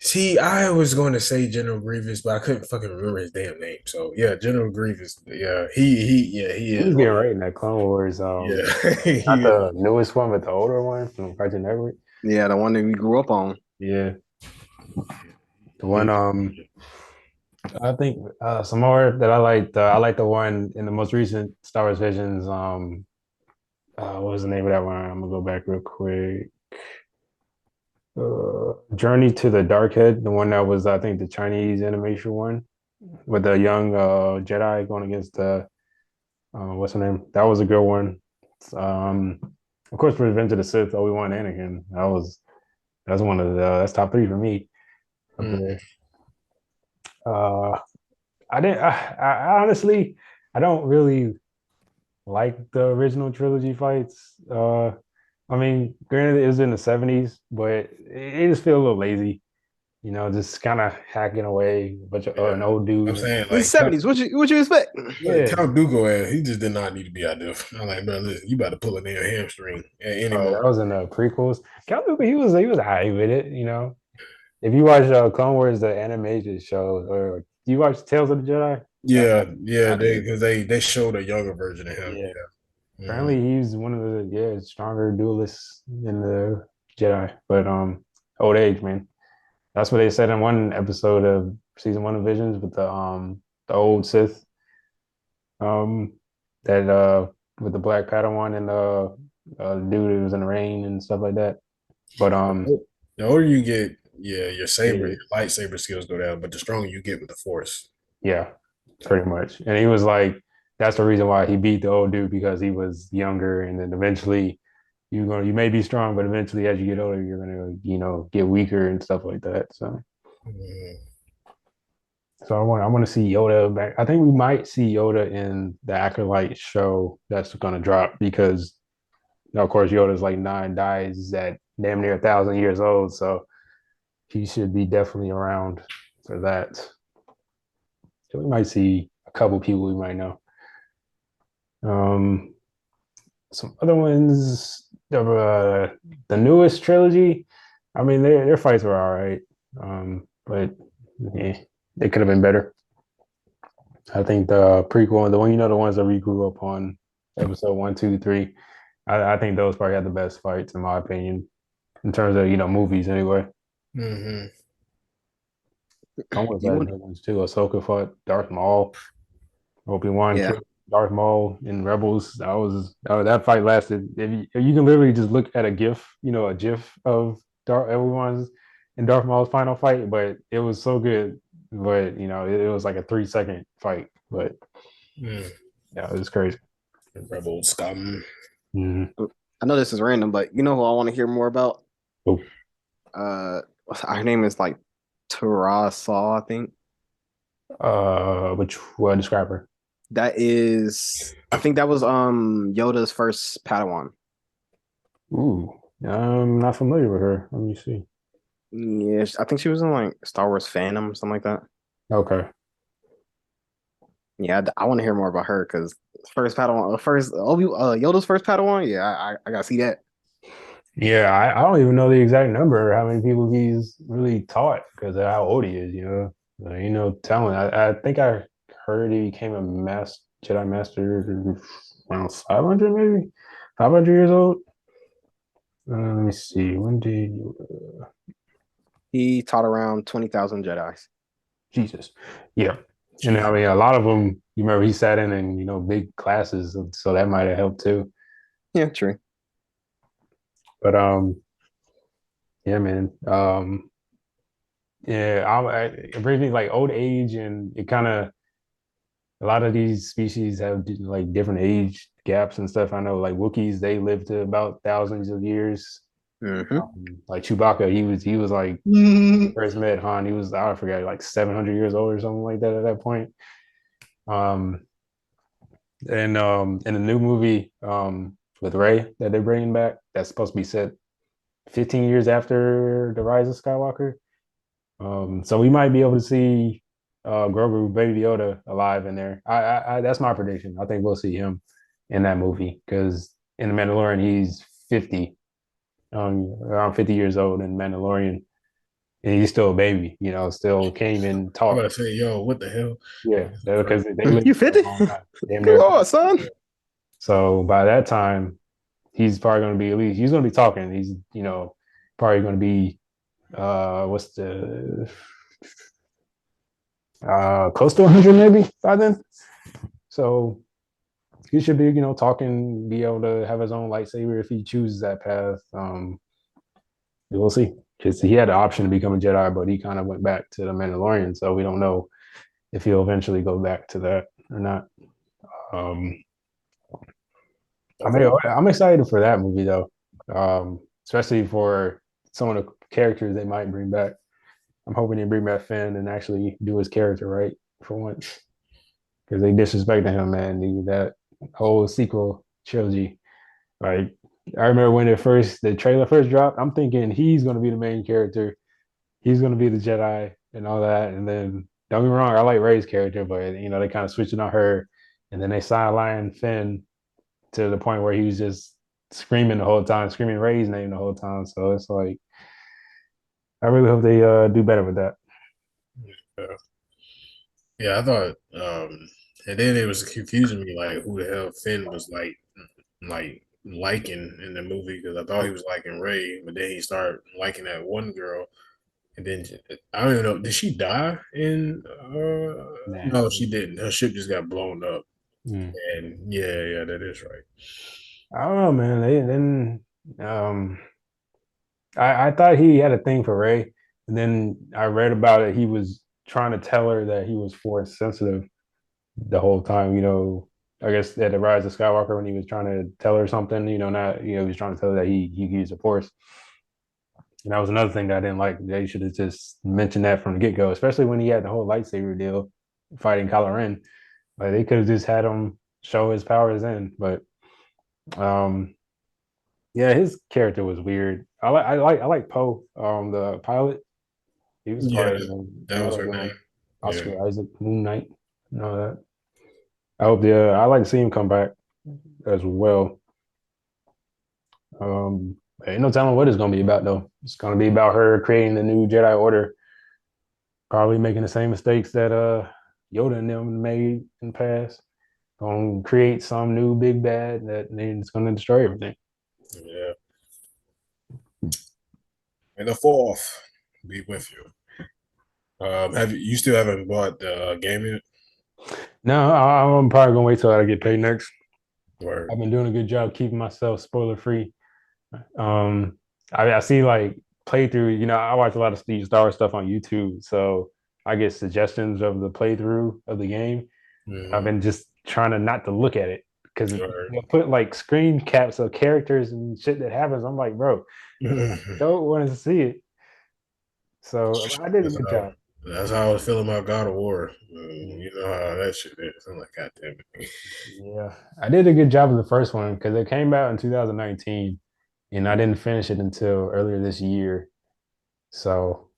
See, I was going to say General Grievous, but I couldn't fucking remember his damn name. So yeah, General Grievous. Yeah, he He is was getting wrong. right in that Clone Wars. Yeah, Not he is. the newest one, but the older one from Cartoon Network. Yeah, the one that we grew up on. Yeah, the He one. is. I think some more that I liked. I like the one in the most recent Star Wars Visions. What was the name of that one? I'm gonna go back real quick. Journey to the Dark Head, the one that was I think the Chinese animation one with the young Jedi going against the what's her name? That was a good one. Um, of course, Revenge of the Sith, Obi-Wan, Anakin. That's one of the that's top three for me up Mm. there. Uh, I didn't. I honestly, I don't really like the original trilogy fights. I mean, granted, it was in the '70s, but it just feel a little lazy. just kind of hacking away, a bunch of Yeah. an old I'm dude. saying In the like Count, 70s. What you expect? Yeah, Count Dooku, he just did not need to be out there. I'm like, bro, listen, you about to pull a damn hamstring at any that moment. was in the prequels. Count Dooku, he was high with it. If you watch Clone Wars, the animated show, or do you watch Tales of the Jedi? That Yeah, yeah, I they did. because they showed a younger version of him. yeah. Yeah. Apparently, he's one of the stronger duelists in the Jedi, but old age, man. That's what they said in one episode of season one of Visions with the old Sith um that with the black Padawan and the dude who was in the rain and stuff like that. But The older you get, yeah, your yeah, lightsaber skills go down, but the stronger you get with the force. yeah, pretty much. And he was like, that's the reason why he beat the old dude because he was younger, and then eventually you may be strong, but eventually as you get older, you're gonna get weaker and stuff like that. Mhm. So I want to see Yoda back. I think we might see Yoda in the Acolyte show that's gonna drop because of course Yoda's like nine dies at damn near 1,000 years old, so he should be definitely around for that. So we might see a couple people we might know. Um, some other ones, the newest trilogy. I mean, their fights were all right, but yeah, they could have been better. I think the prequel, the ones that we grew up on, episode one, two, three. I think those probably had the best fights in my opinion, in terms of movies anyway. Mhm. Clone Wars You had want? good ones too. Ahsoka fought Darth Maul. Obi-Wan Yeah. killed Darth Maul in Rebels. That fight lasted. If you can literally just look at a GIF of Obi-Wan's and Darth Maul's final fight, but it was so good. But it was like a 3 second fight. But Mm. yeah, it was crazy. Rebel scum. Mhm. I know this is random, but you know who I want to hear more about? Oh, Uh, her name is like Tara Saw, I think. which one describe her? I think that was Yoda's first Padawan. Ooh, I'm not familiar with her. Let me see. Yeah, I think she was in like Star Wars Phantom or something like that. Okay. Yeah, I want to hear more about her because first Padawan, Yoda's first Padawan. Yeah, I gotta see that. Yeah, I don't even know the exact number, how many people he's really taught because of how old he is. Talent. I think I heard he became a Jedi Master around 500, maybe 500 years old. Let me see. When did He taught around 20,000 Jedi's. Jesus? Yeah, and I Jesus. mean a lot of them. You remember he sat in big classes, so that might have helped too. Yeah, true. But yeah, man. Yeah, it brings me like old age, and it kind of a lot of these species have like different age gaps and stuff. I know like Wookiees, they live to about thousands of years. Hmm. Like Chewbacca, he was like Mm. first met Han, he was I forget like 700 years old or something like that at that point. Um, and in the new movie with Ray that they're bringing back, that's supposed to be set 15 years after the Rise of Skywalker. So we might be able to see Grogu, Baby Yoda alive in there. That's my prediction. I think we'll see him in that movie because in the Mandalorian he's 50, around 50 years old in Mandalorian, and he's still a baby. Still can't even I'm talk. about to say, yo, what the hell? Yeah, This is because crazy. they live You for a 50? long time, damn Good near. Lord, son. So by that time, he's probably going to be at least he's going to be talking. He's probably going to be what's the close to 100 maybe by then. So he should be, talking, be able to have his own lightsaber if he chooses that path. We'll see. Because he had the option to become a Jedi, but he kind of went back to the Mandalorian, so we don't know if he'll eventually go back to that or not. Um, I'm excited for that movie though, especially for some of the characters they might bring back. I'm hoping they bring back Finn and actually do his character right for once, because they disrespected him, man. That whole sequel trilogy. Like I remember when the trailer first dropped, I'm thinking he's gonna be the main character. he's gonna be the Jedi and all that. And then don't get me wrong, I like Rey's character, but they kind of switched it on her, and then they sidelined Finn to the point where he was just screaming the whole time, screaming Rey's name the whole time. So it's like I really hope they do better with that. Yeah. Yeah, I thought, and then it was confusing me like who the hell Finn was liking in the movie because I thought he was liking Ray, but then he started liking that one girl, and then I don't even know, did she die in? Nah. No, she didn't. Her ship just got blown up, Mm. and yeah, that is right. I don't know, man. They then I thought he had a thing for Ray, and then I read about it. He was trying to tell her that he was force sensitive the whole time. I guess at the Rise of Skywalker when he was trying to tell her something. Not he was trying to tell her that he used the force, and that was another thing that I didn't like. They should have just mentioned that from the get go, especially when he had the whole lightsaber deal fighting Kylo Ren. Like they could have just had him show his powers in, but um yeah, his character was weird. I like Poe, the pilot. He was Yeah, fire. that was her name. Yeah, Oscar Isaac, Moon Knight, and all that. I hope I like to see him come back as well. Ain't no telling what it's gonna be about though. It's gonna be about her creating the new Jedi Order, probably making the same mistakes that Yoda and them made in the past. Gonna create some new big bad that then it's gonna destroy everything. yeah. And the fourth be with you. Have you still haven't bought the game yet? No, I'm probably gonna wait till I get paid next. Or I've been doing a good job keeping myself spoiler free. Um, I see like playthrough. I watch a lot of Steve Star stuff on YouTube, so I get suggestions of the playthrough of the game. I've mhm, been just trying to not to look at it because or they'll put like screen caps of characters and shit that happens. I'm like, bro, don't want to see it. So I did a that's good how job. that's how I was feeling about God of War. You know how that shit is. I'm like, God damn it. Yeah, I did a good job of the first one because it came out in 2019, and I didn't finish it until earlier this year. So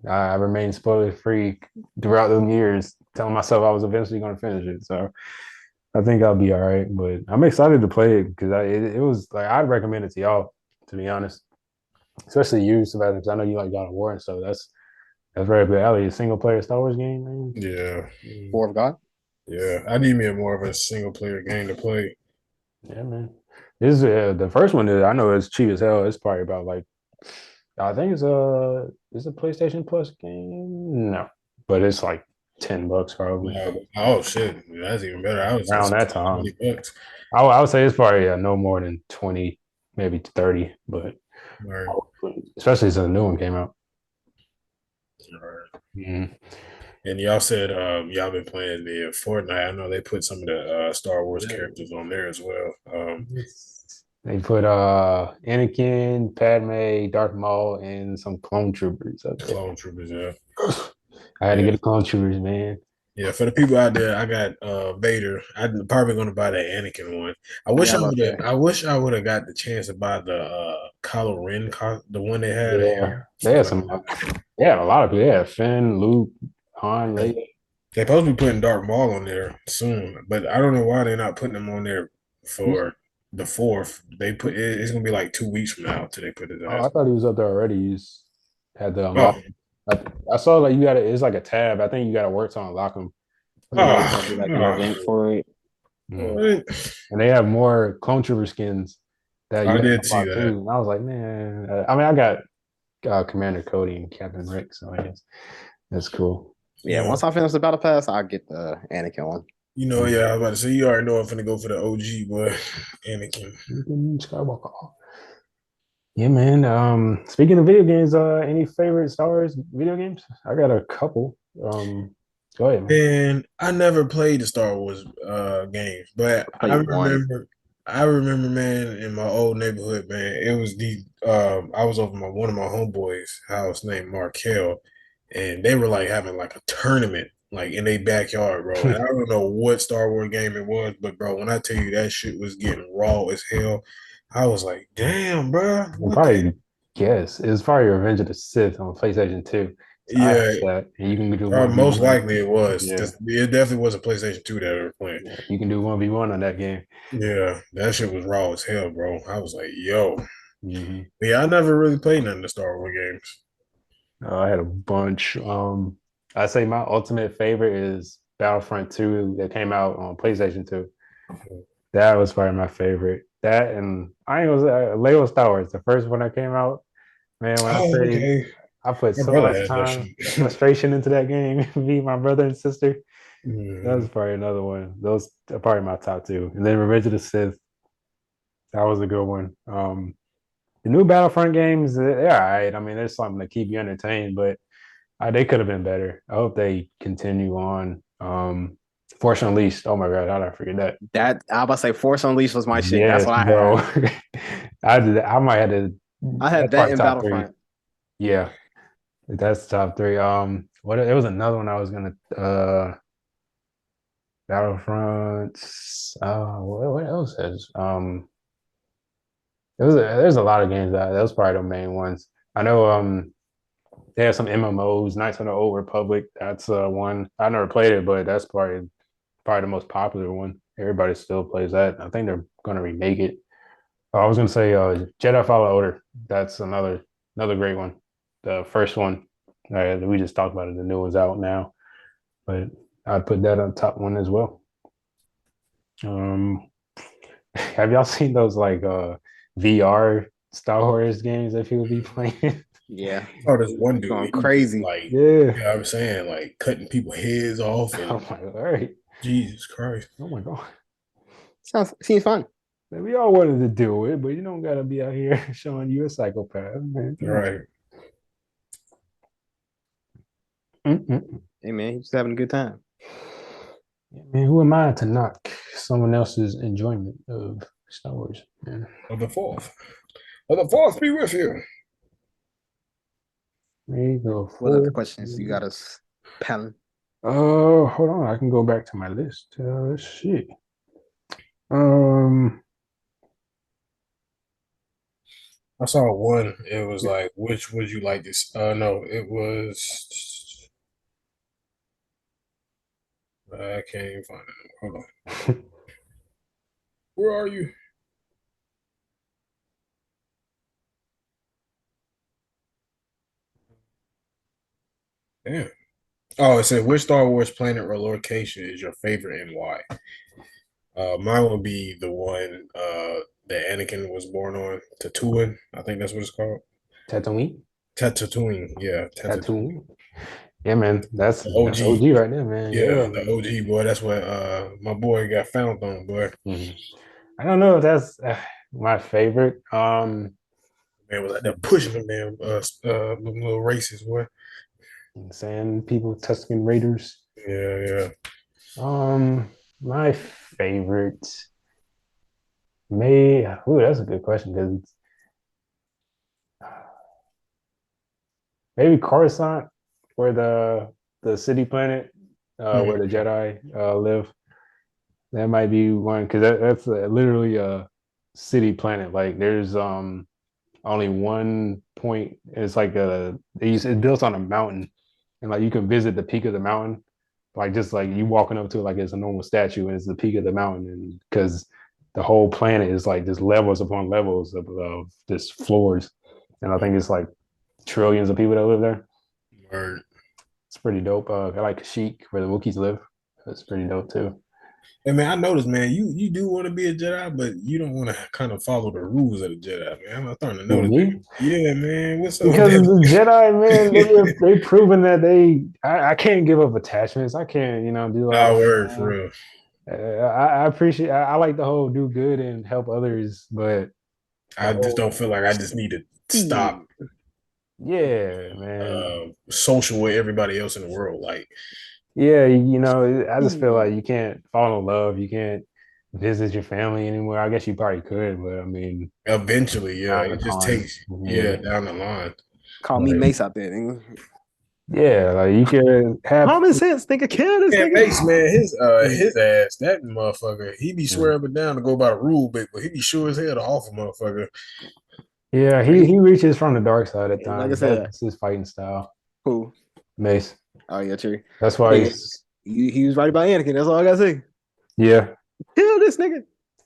I remained spoiler free throughout the years, telling myself I was eventually going to finish it. So I think I'll be all right. But I'm excited to play it because it was like I'd recommend it to y'all, to be honest, especially you, Sebastian, because I know you like God of War and stuff. That's right up your alley. A single player Star Wars game, man. Yeah, Mm. War of God. yeah. I need me a more of a single player game to play. Yeah, man. This is the first one. I know it's cheap as hell. It's probably about like I think it's a PlayStation Plus game. No, but it's like $10 probably Oh shit, that's even better. I would say around that time. 20 bucks. I would say it's probably no more than 20, maybe 30, but Right, especially since the new one came out. right. Mhm. And y'all said y'all been playing the Fortnite. I know they put some of the Star Wars characters on there as well. They put Anakin, Padme, Darth Maul, and some clone troopers up there. Clone Troopers, yeah. I had to Yeah. get the clone troopers, man. Yeah, for the people out there, I got Vader. I'm probably gonna buy that Anakin one. I wish Yeah, I I'm about would to have. say. I wish I would have got the chance to buy the Kylo Ren, the one they had Yeah, here. they had But some. They had a lot of people. They had Finn, Luke, Han, they Leia. supposed to be putting Darth Maul on there soon, but I don't know why they're not putting them on there for the fourth. They put it's gonna be like 2 weeks from now till they put his Oh, ass. I thought he was up there already. He's had to unlock Oh, him. I saw like you got to. It's like a tab. I think you got to work to unlock him. Yeah, you oh, gotta do like an oh. event for it. Mm. What? And they have more clone trooper skins that you I got to did see unlock that. too. And I was like, man. I mean, I got Commander Cody and Captain Rick, so I guess that's cool. Yeah, Yeah. once I finish the battle pass, I'll get the Anakin one. Yeah, I was about to say you already know I'm finna go for the OG boy, Anakin. Skywalker. Yeah, man. Speaking of video games, any favorite Star Wars video games? I got a couple. Go ahead, man. And I never played the Star Wars games, but I played one. I remember, man, in my old neighborhood, man, it was the I was over my one of my homeboys' house named Markel, and they were like having like a tournament like in their backyard, bro. And I don't know what Star Wars game it was, but bro, when I tell you that shit was getting raw as hell, I was like, damn, bro, what the Probably Yes, it was probably Revenge of the Sith on PlayStation 2. So I Yeah, have that. And you can do most 1v1. likely it was. Yeah. It definitely was a PlayStation 2 that we were playing. Yeah. You can do 1v1 on that game. Yeah, that shit was raw as hell, bro. I was like, yo. Hmm. Yeah, I never really played none of the Star Wars games. I had a bunch. I say my ultimate favorite is Battlefront 2 that came out on PlayStation 2. That was probably my favorite. That and I ain't gonna say Lego Star Wars, the first one that came out. Man, when I Oh, say okay. I put My so brother much had that time, shit. frustration into that game, me, my brother and sister. That was Mhm. probably another one. Those are probably my top two. And then Revenge of the Sith, that was a good one. The new Battlefront games, they're all right. I mean, there's something to keep you entertained, but they could have been better. I hope they continue on. Force Unleashed. Oh my god, how did I forget that? That I was about to say Force Unleashed was my shit. That's Yes, what I bro. had. I might have to. I had That's that probably in top three. Battlefront. Yeah, that's top three. What? It was another one I was gonna. Battlefront. What else is? There's a lot of games that was probably the main ones. I know. They have some MMOs. Knights of the Old Republic. That's one I never played it, but that's probably the most popular one. Everybody still plays that. I think they're gonna remake it. I was gonna say Jedi Fallen Order. That's another great one. The first one we just talked about it. The new one's out now, but I'd put that on top one as well. Um, have y'all seen those like VR Star Wars games that people be playing? Yeah, Oh, this one dude, going he was crazy. like, Yeah. you know what I'm saying, like cutting people heads off I'm and like, all right. Jesus Christ. Oh my god. Seems fun. Man, we all wanted to do it, but you don't gotta be out here showing you a psychopath, man. All Come on. right. Mm-mm. Hey man, he's just having a good time. Yeah, man, who am I to knock someone else's enjoyment of Star Wars? Man. Of the fourth. Of the fourth be with you. Yeah. May the What other fourth. questions you got us, Palin? Hold on. I can go back to my list. Let's see. Um, I saw one. It was like, which would you like this? No, it was. I can't even find it. Hold on. Where are you? Damn. Oh, it said which Star Wars planet or location is your favorite and why? Mine would be the one that Anakin was born on, Tatooine. I think that's what it's called. Tatooine. Tatooine. Yeah, Tatooine. Tatooine. Yeah, man. The That's OG. OG right there, man. Yeah, Yeah, the man. OG boy. That's what my boy got found on, boy. Mhm. I don't know if that's my favorite. Man was like that pushing them damn them little races, boy. Saying people Tuscan Raiders. Yeah, yeah. My favorite may. Ooh, that's a good question because maybe Coruscant, where the city planet, where the Mhm. Jedi live. That might be one because that's literally a city planet. Like there's only one point. It's like it's built on a mountain, and like you can visit the peak of the mountain, like just like you walking up to it like it's a normal statue, and it's the peak of the mountain, and because the whole planet is like just levels upon levels of just floors, and I think it's like trillions of people that live there. Word. It's pretty dope. I like Kashyyyk, where the Wookiees live. That's pretty dope too. Hey man, I noticed, man, you do want to be a Jedi, but you don't want to kind of follow the rules of the Jedi, man. I'm starting to Who, notice that. me? Yeah, man. What's up with Because the Jedi, man, that? they proven that I can't give up attachments. I can't, do Nah, all. word for real. I appreciate. I like the whole do good and help others, but the I just whole don't feel like I just need to stop Speed. yeah, man, social with everybody else in the world. Like, yeah, I just feel like Speed. you can't fall in love. You can't visit your family anymore. I guess you probably could, but I mean, eventually, yeah, down the it just time, takes, yeah, yeah, down the line. Call me Like, Mace out there, nigga. yeah, like you can have. Common sense, nigga. Kill this man, nigga. Mace, man, his ass, that motherfucker, he be swearing up and down to go by the rule book, but he be sure as hell to off a motherfucker. Yeah, But he reaches from the dark side at like I times. said, That's his fighting style. who? Mace. Oh yeah, true. That's why Nigga, he's he was right about Anakin. That's all I gotta say. yeah. Kill this nigga.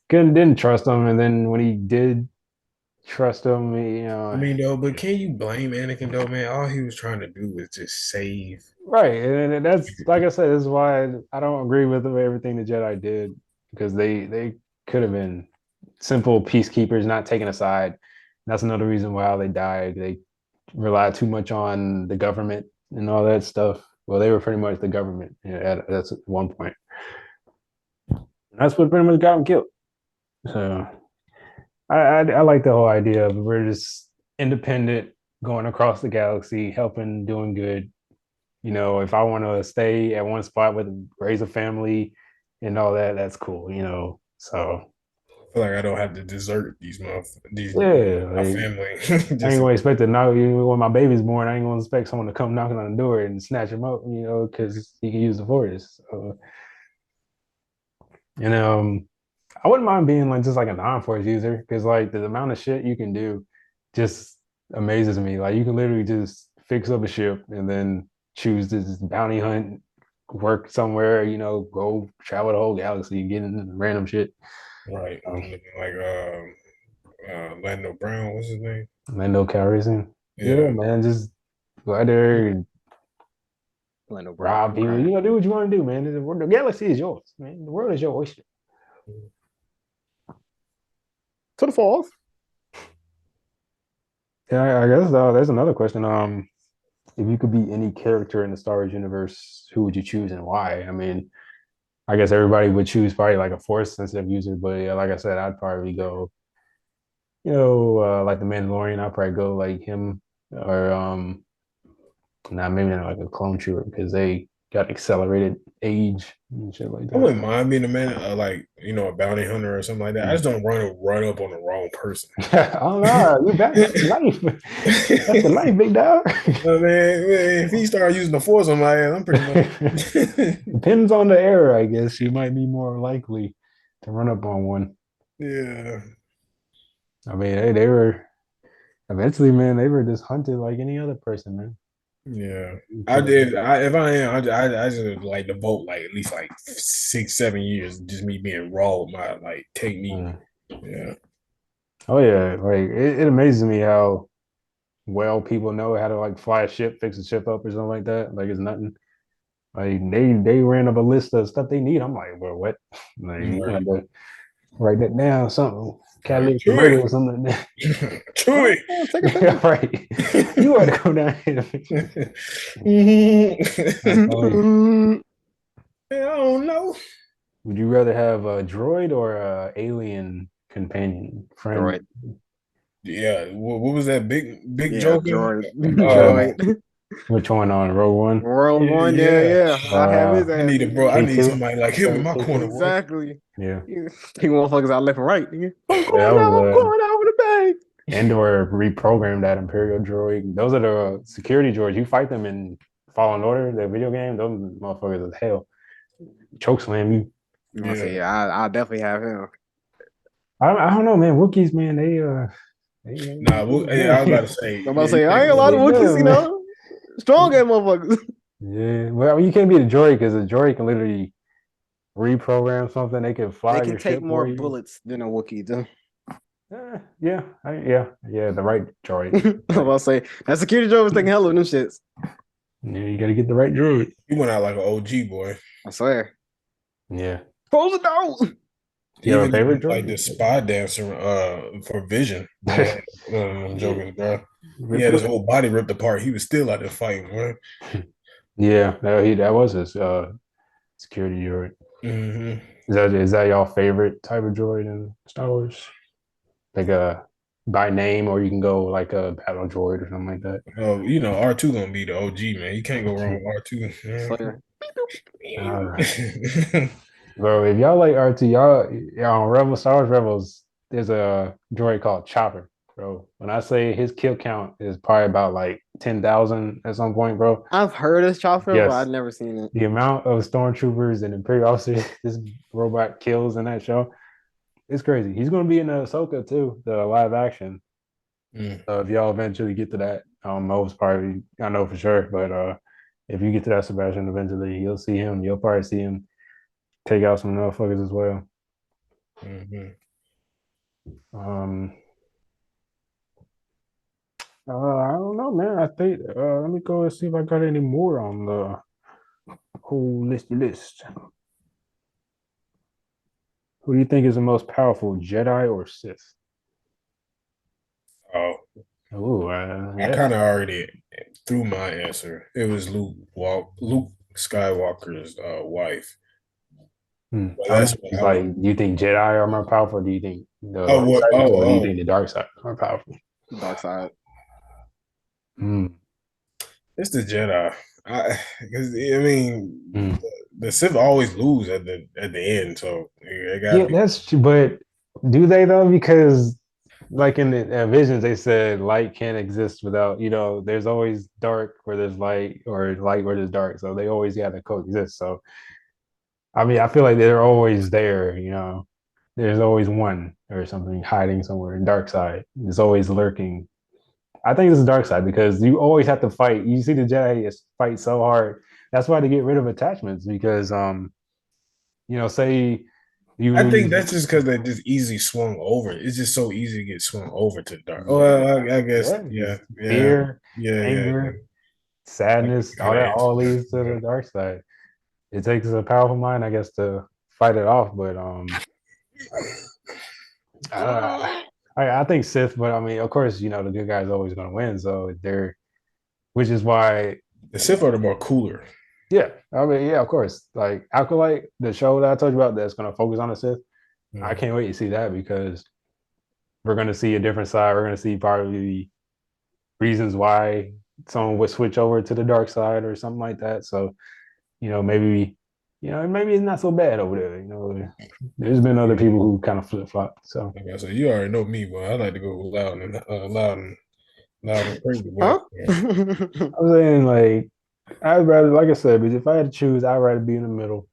Didn't trust him, and then when he did trust him, I mean, though, but can you blame Anakin though, man? All he was trying to do was just save. right, and that's like I said, this is why I don't agree with everything the Jedi did because they could have been simple peacekeepers, not taking a side. That's another reason why they died. They relied too much on the government and all that stuff. Well, they were pretty much the government. Yeah, that's at one point. That's what pretty much got them killed. So I like the whole idea of we're just independent, going across the galaxy, helping, doing good. If I want to stay at one spot with raise a family and all that, that's cool. So I feel like I don't have to desert these yeah, my like family. I ain't Just gonna expect to knock when my baby's born. I ain't gonna expect someone to come knocking on the door and snatch him up, because he can use the force. So, and I wouldn't mind being like just like a non-force user because like the amount of shit you can do just amazes me. Like you can literally just fix up a ship and then choose this bounty hunt, work somewhere, go travel the whole galaxy and get into random shit. right, Um, looking like Lando Brown. What's his name? Lando Calrissian. Yeah, Yeah, man, just go out there and Lando Brown. rob people. Okay. Do what you want to do, man. The galaxy is yours, man. The world is your oyster. To the fourth. Yeah, I guess there's another question. If you could be any character in the Star Wars universe, who would you choose and why? I mean, I guess everybody would choose probably like a force sensitive user, but yeah, like I said, I'd probably go, like the Mandalorian. I'd probably go like him or not maybe not like a clone trooper because they got accelerated age and shit like I that. wouldn't mind being a man, like a bounty hunter or something like that. I just Mm. don't run up on the wrong person. I don't know. You back? That's the life. That's the life, big dog. I mean, if he started using the force on my ass, I'm pretty much. Depends on the era, I guess. You might be more likely to run up on one. Yeah, I mean, they were eventually, man. They were just hunted like any other person, man. yeah. You I kill did. If I am, I just would like devote like at least like 6, 7 years just me being raw with my like technique. them. Yeah, Oh yeah, like it amazes me how well people know how to like fly a ship, fix a ship up or something like that. Like it's nothing. Like they ran up a list of stuff they need. I'm like, well, what? Like you right. had to write that down, something Like catalytic Chewy, converter or something like Chewy. Oh, take a that. picture. Right. You had to go down here to fix it. That's funny. I don't know. Would you rather have a droid or a alien companion friend? Droid. Yeah, what was that big Yeah, joker? droid. Uh, Droid. Which one on Rogue One? World yeah, One, yeah, yeah. yeah. I have his I ass, need a bro. nigga. I need K2? somebody like him in my corner, K2? boy. Exactly. Yeah. You take motherfuckers out left and right, nigga. Yeah, that was I'm going out with a bang. Andor reprogrammed that Imperial droid. Those are the security droids. You fight them in Fallen Order, the video game. Those motherfuckers is hell. Choke slam you. I say, Yeah. yeah, I'll definitely have him. I don't know, man. Wookiees, man, Nah, they, I was about to say, I'm about yeah, to you say, I can't ain't a go lot of they wrong. Wookiees, good, you man. know. Strong ass motherfuckers. Yeah, well, I mean, you can't be the droid because the droid can literally reprogram something. They can They fly can your take ship more for you. bullets than a Wookiee do. Yeah, the right droid. I'm about to say, that security droid was taking hell of them shits. Yeah, you got to get the right droid. He went out like an OG boy. I swear. Yeah. Close the door. You have a Even favorite like the droid? spy dancer for Vision, man, Joker's bro. He had his Ripley? whole body ripped apart. He was still out there fighting, man. Yeah, that was his security droid. Hmm. Is that y'all favorite type of droid in Star Wars? Like a by name, or you can go like a battle droid or something like that. Oh, R2 gonna be the OG, man. You can't go wrong with R2. Swear. All right. Man. Bro, if y'all like RT, y'all on Rebel Star Wars Rebels, there's a droid called Chopper, bro. When I say his kill count is probably about like 10,000 at some point, bro. I've heard of Chopper, but I've Yes, never seen it. the amount of stormtroopers and Imperial officers this robot kills in that show, it's crazy. He's gonna be in the Ahsoka too, the live action. Mm, So if y'all eventually get to that, most probably I know for sure, but if you get to that Sebastian eventually, you'll see him. You'll probably see him take out some motherfuckers as well. mhm. Um, I don't know, man. I think let me go and see if I got any more on the whole list. Who do you think is the most powerful, Jedi or Sith? Oh, Oh, I yeah. kind of already threw my answer. It was Luke Skywalker's wife. But I that's mean, what it's I would. like, do you think Jedi are more powerful? Or do you think the Oh, light what? side, or do you Oh, think the dark side are more powerful? Dark side. Mm, it's the Jedi. Because I mean, mm. the Sith always lose at the end, so it gotta Yeah, be. that's true. But do they though? Because like in the visions, they said light can't exist without, there's always dark where there's light or light where there's dark. So they always got to coexist. So, I mean, I feel like they're always there. There's always one or something hiding somewhere in dark side. It's always lurking. I think this is dark side because you always have to fight. You see the Jedi fight so hard. That's why they get rid of attachments because, say you I think lose. that's just because they just easily swung over. It's just so easy to get swung over to dark. Yeah, Well, I guess, yeah, yeah, yeah, fear, yeah. anger, I can sadness, all kind of that answer all that. leads to Yeah. the dark side. It takes a powerful mind, I guess, to fight it off. But uh, I think Sith. But I mean, of course, the good guy's always going to win. So which is why, The Sith are the more cooler. yeah. I mean, yeah, of course. Like Acolyte, the show that I told you about, that's going to focus on the Sith. I Mm, can't wait to see that because we're going to see a different side. We're going to see probably reasons why someone would switch over to the dark side or something like that. So maybe maybe it's not so bad over there. There's been other yeah. people who kind of flip flop. So Like I said, you already know me, but I like to go loud and crazy. But Huh? I'm saying like I'd rather, like I said, but if I had to choose, I'd rather be in the middle.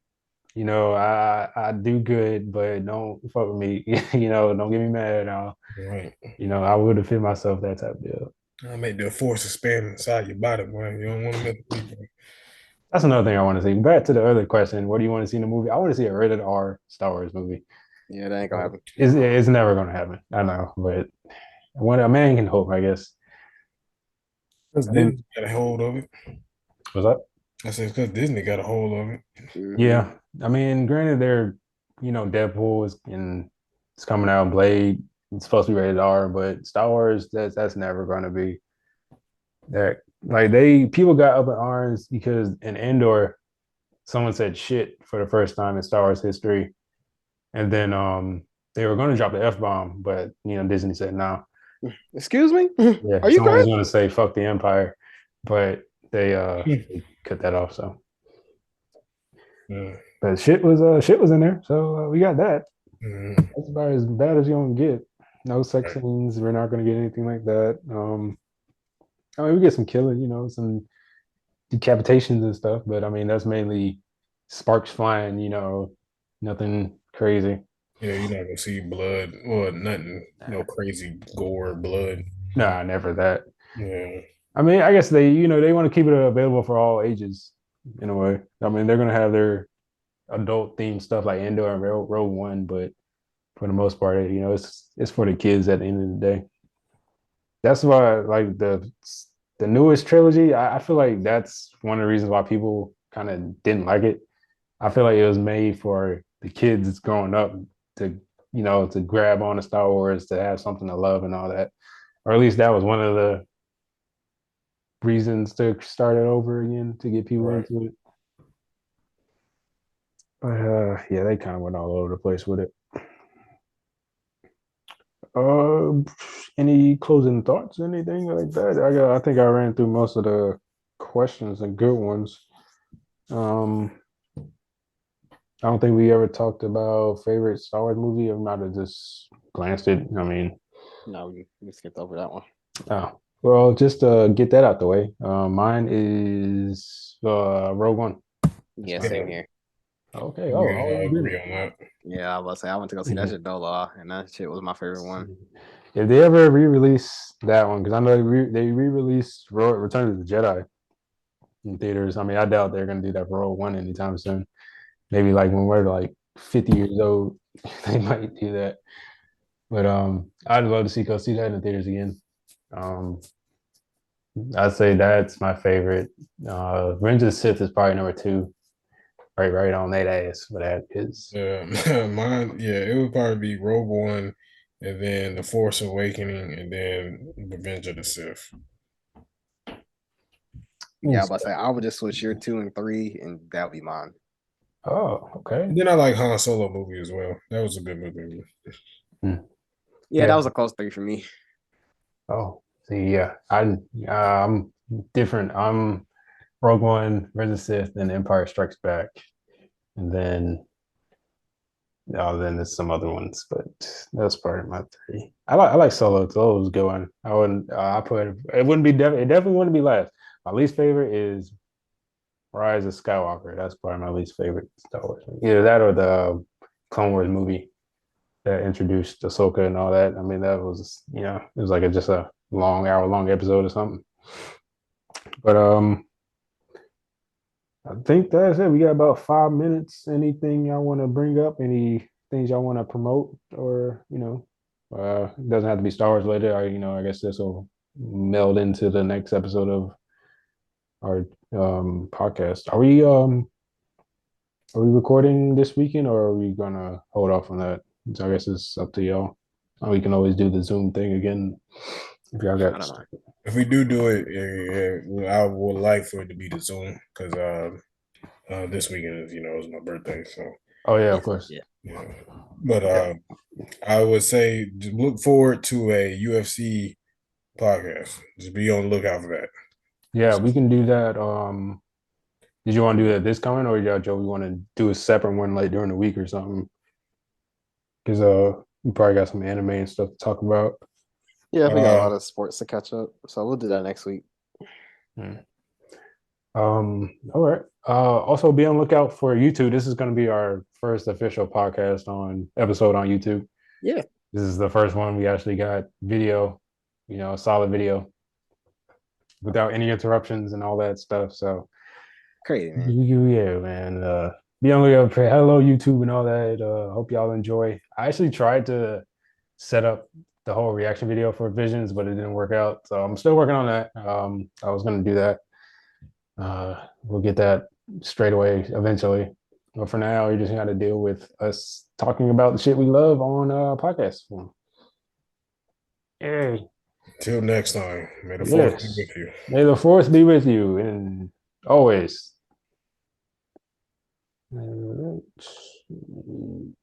I do good, but don't fuck with me. Don't get me mad. right, I would have fit myself that type of deal. I make the force expand inside your body, boy. You don't want to mess with me, bro. That's another thing I want to see. Back to the other question, what do you want to see in a movie? I want to see a rated R Star Wars movie. Yeah, that ain't gonna happen. It's never gonna happen. I know, but when a man can hope, I guess. Because And then Disney got a hold of it. what's up? I said, because Disney got a hold of it. Hmm. Yeah, I mean, granted, Deadpool is and it's coming out. Blade, it's supposed to be rated R, but Star Wars, that's never gonna be that. Like people got up in arms because in Endor, someone said shit for the first time in Star Wars history, and then they were going to drop the F bomb, but Disney said no. Excuse me? Yeah, Are you someone was crazy? going to say fuck the Empire, but they cut that off. So, Mm, but shit was in there, so we got that. mm, That's about as bad as you're gonna get. No sex right. scenes. We're not gonna get anything like that. I mean, we get some killing, some decapitations and stuff, but I mean that's mainly sparks flying. Nothing crazy. Yeah, you're not gonna see blood or nothing, no crazy gore, blood. Nah, never that. Yeah, I mean, I guess they want to keep it available for all ages in a way. I mean, they're gonna have their adult themed stuff like Endor and Rogue One, but for the most part, it's for the kids at the end of the day. That's why, like the newest trilogy, I feel like that's one of the reasons why people kind of didn't like it. I feel like it was made for the kids growing up to, to grab on to Star Wars, to have something to love and all that, or at least that was one of the reasons to start it over again to get people right. into it. But yeah, they kind of went all over the place with it. Uh, any closing thoughts? Anything like that? I think I ran through most of the questions and good ones. Um, I don't think we ever talked about favorite Star Wars movie. I might have just glanced it. I mean, No, we skipped over that one. oh, well, just get that out the way. Mine is Rogue One. That's Yeah, mine. same Yeah, here. Okay. Oh, yeah, all I in agree agreement. on that. Yeah, I was say I went to go see that Mhm. shit Dolo, and that shit was my favorite one. if they ever re-release that one, because I know they re-released Return of the Jedi in theaters. I mean, I doubt they're gonna do that for Rogue One anytime soon. Maybe like when we're like 50 years old, they might do that. But I'd love to go see that in the theaters again. Um, I'd say that's my favorite. Revenge of the Sith is probably number two, right on that ass for that is. Yeah, mine. Yeah, it would probably be Rogue One, and then The Force Awakening, and then Revenge of the Sith. Yeah, but I say I would just switch your two and three, and that'll be mine. Oh, okay. And then I like Han Solo movie as well. That was a good movie. Hmm. Yeah, that Yeah. was a close three for me. Oh, see, yeah, I'm different. I'm Rogue One, Revenge of the Sith, then Empire Strikes Back, and then there's some other ones, but that's part of my three. I like Solo. Solo was a good one. I wouldn't. I put it wouldn't be it definitely wouldn't be last. My least favorite is Rise of Skywalker. That's probably my least favorite Star Wars. Either that or the Clone Wars movie that introduced Ahsoka and all that. I mean, that was it was like just a hour long episode or something. But I think that's it. We got about 5 minutes. Anything y'all want to bring up? Any things y'all want to promote, or it doesn't have to be Star Wars related. Or I guess this will meld into the next episode of our podcast. Are we recording this weekend, or are we gonna hold off on that? So I guess it's up to y'all. We can always do the Zoom thing again if y'all I got. don't know. If we do it, I would like for it to be the Zoom because this weekend is is my birthday, so Oh yeah, of Yeah, course. yeah. yeah. But Yeah, I would say look forward to a UFC podcast. Just be on the lookout for that. yeah, we can do that. Did you want to do that this coming, or Joe, we want to do a separate one like during the week or something? Because we probably got some anime and stuff to talk about. Yeah, we got a Uh, lot of sports to catch up, so we'll do that next week. Hmm. All right. Also be on lookout for YouTube. This is going to be our first official podcast on episode on YouTube. Yeah, This is the first one we actually got video, solid video without any interruptions and all that stuff. So crazy man. yeah, man. Be on the lookout for hello YouTube and all that. Hope y'all enjoy. I actually tried to set up the whole reaction video for Visions, but it didn't work out. So I'm still working on that. I was going to do that. We'll get that straight away eventually. But for now, you just got to deal with us talking about the shit we love on podcast form. Hey, till next time. May the force be yes. with you. May the force be with you and always. All right.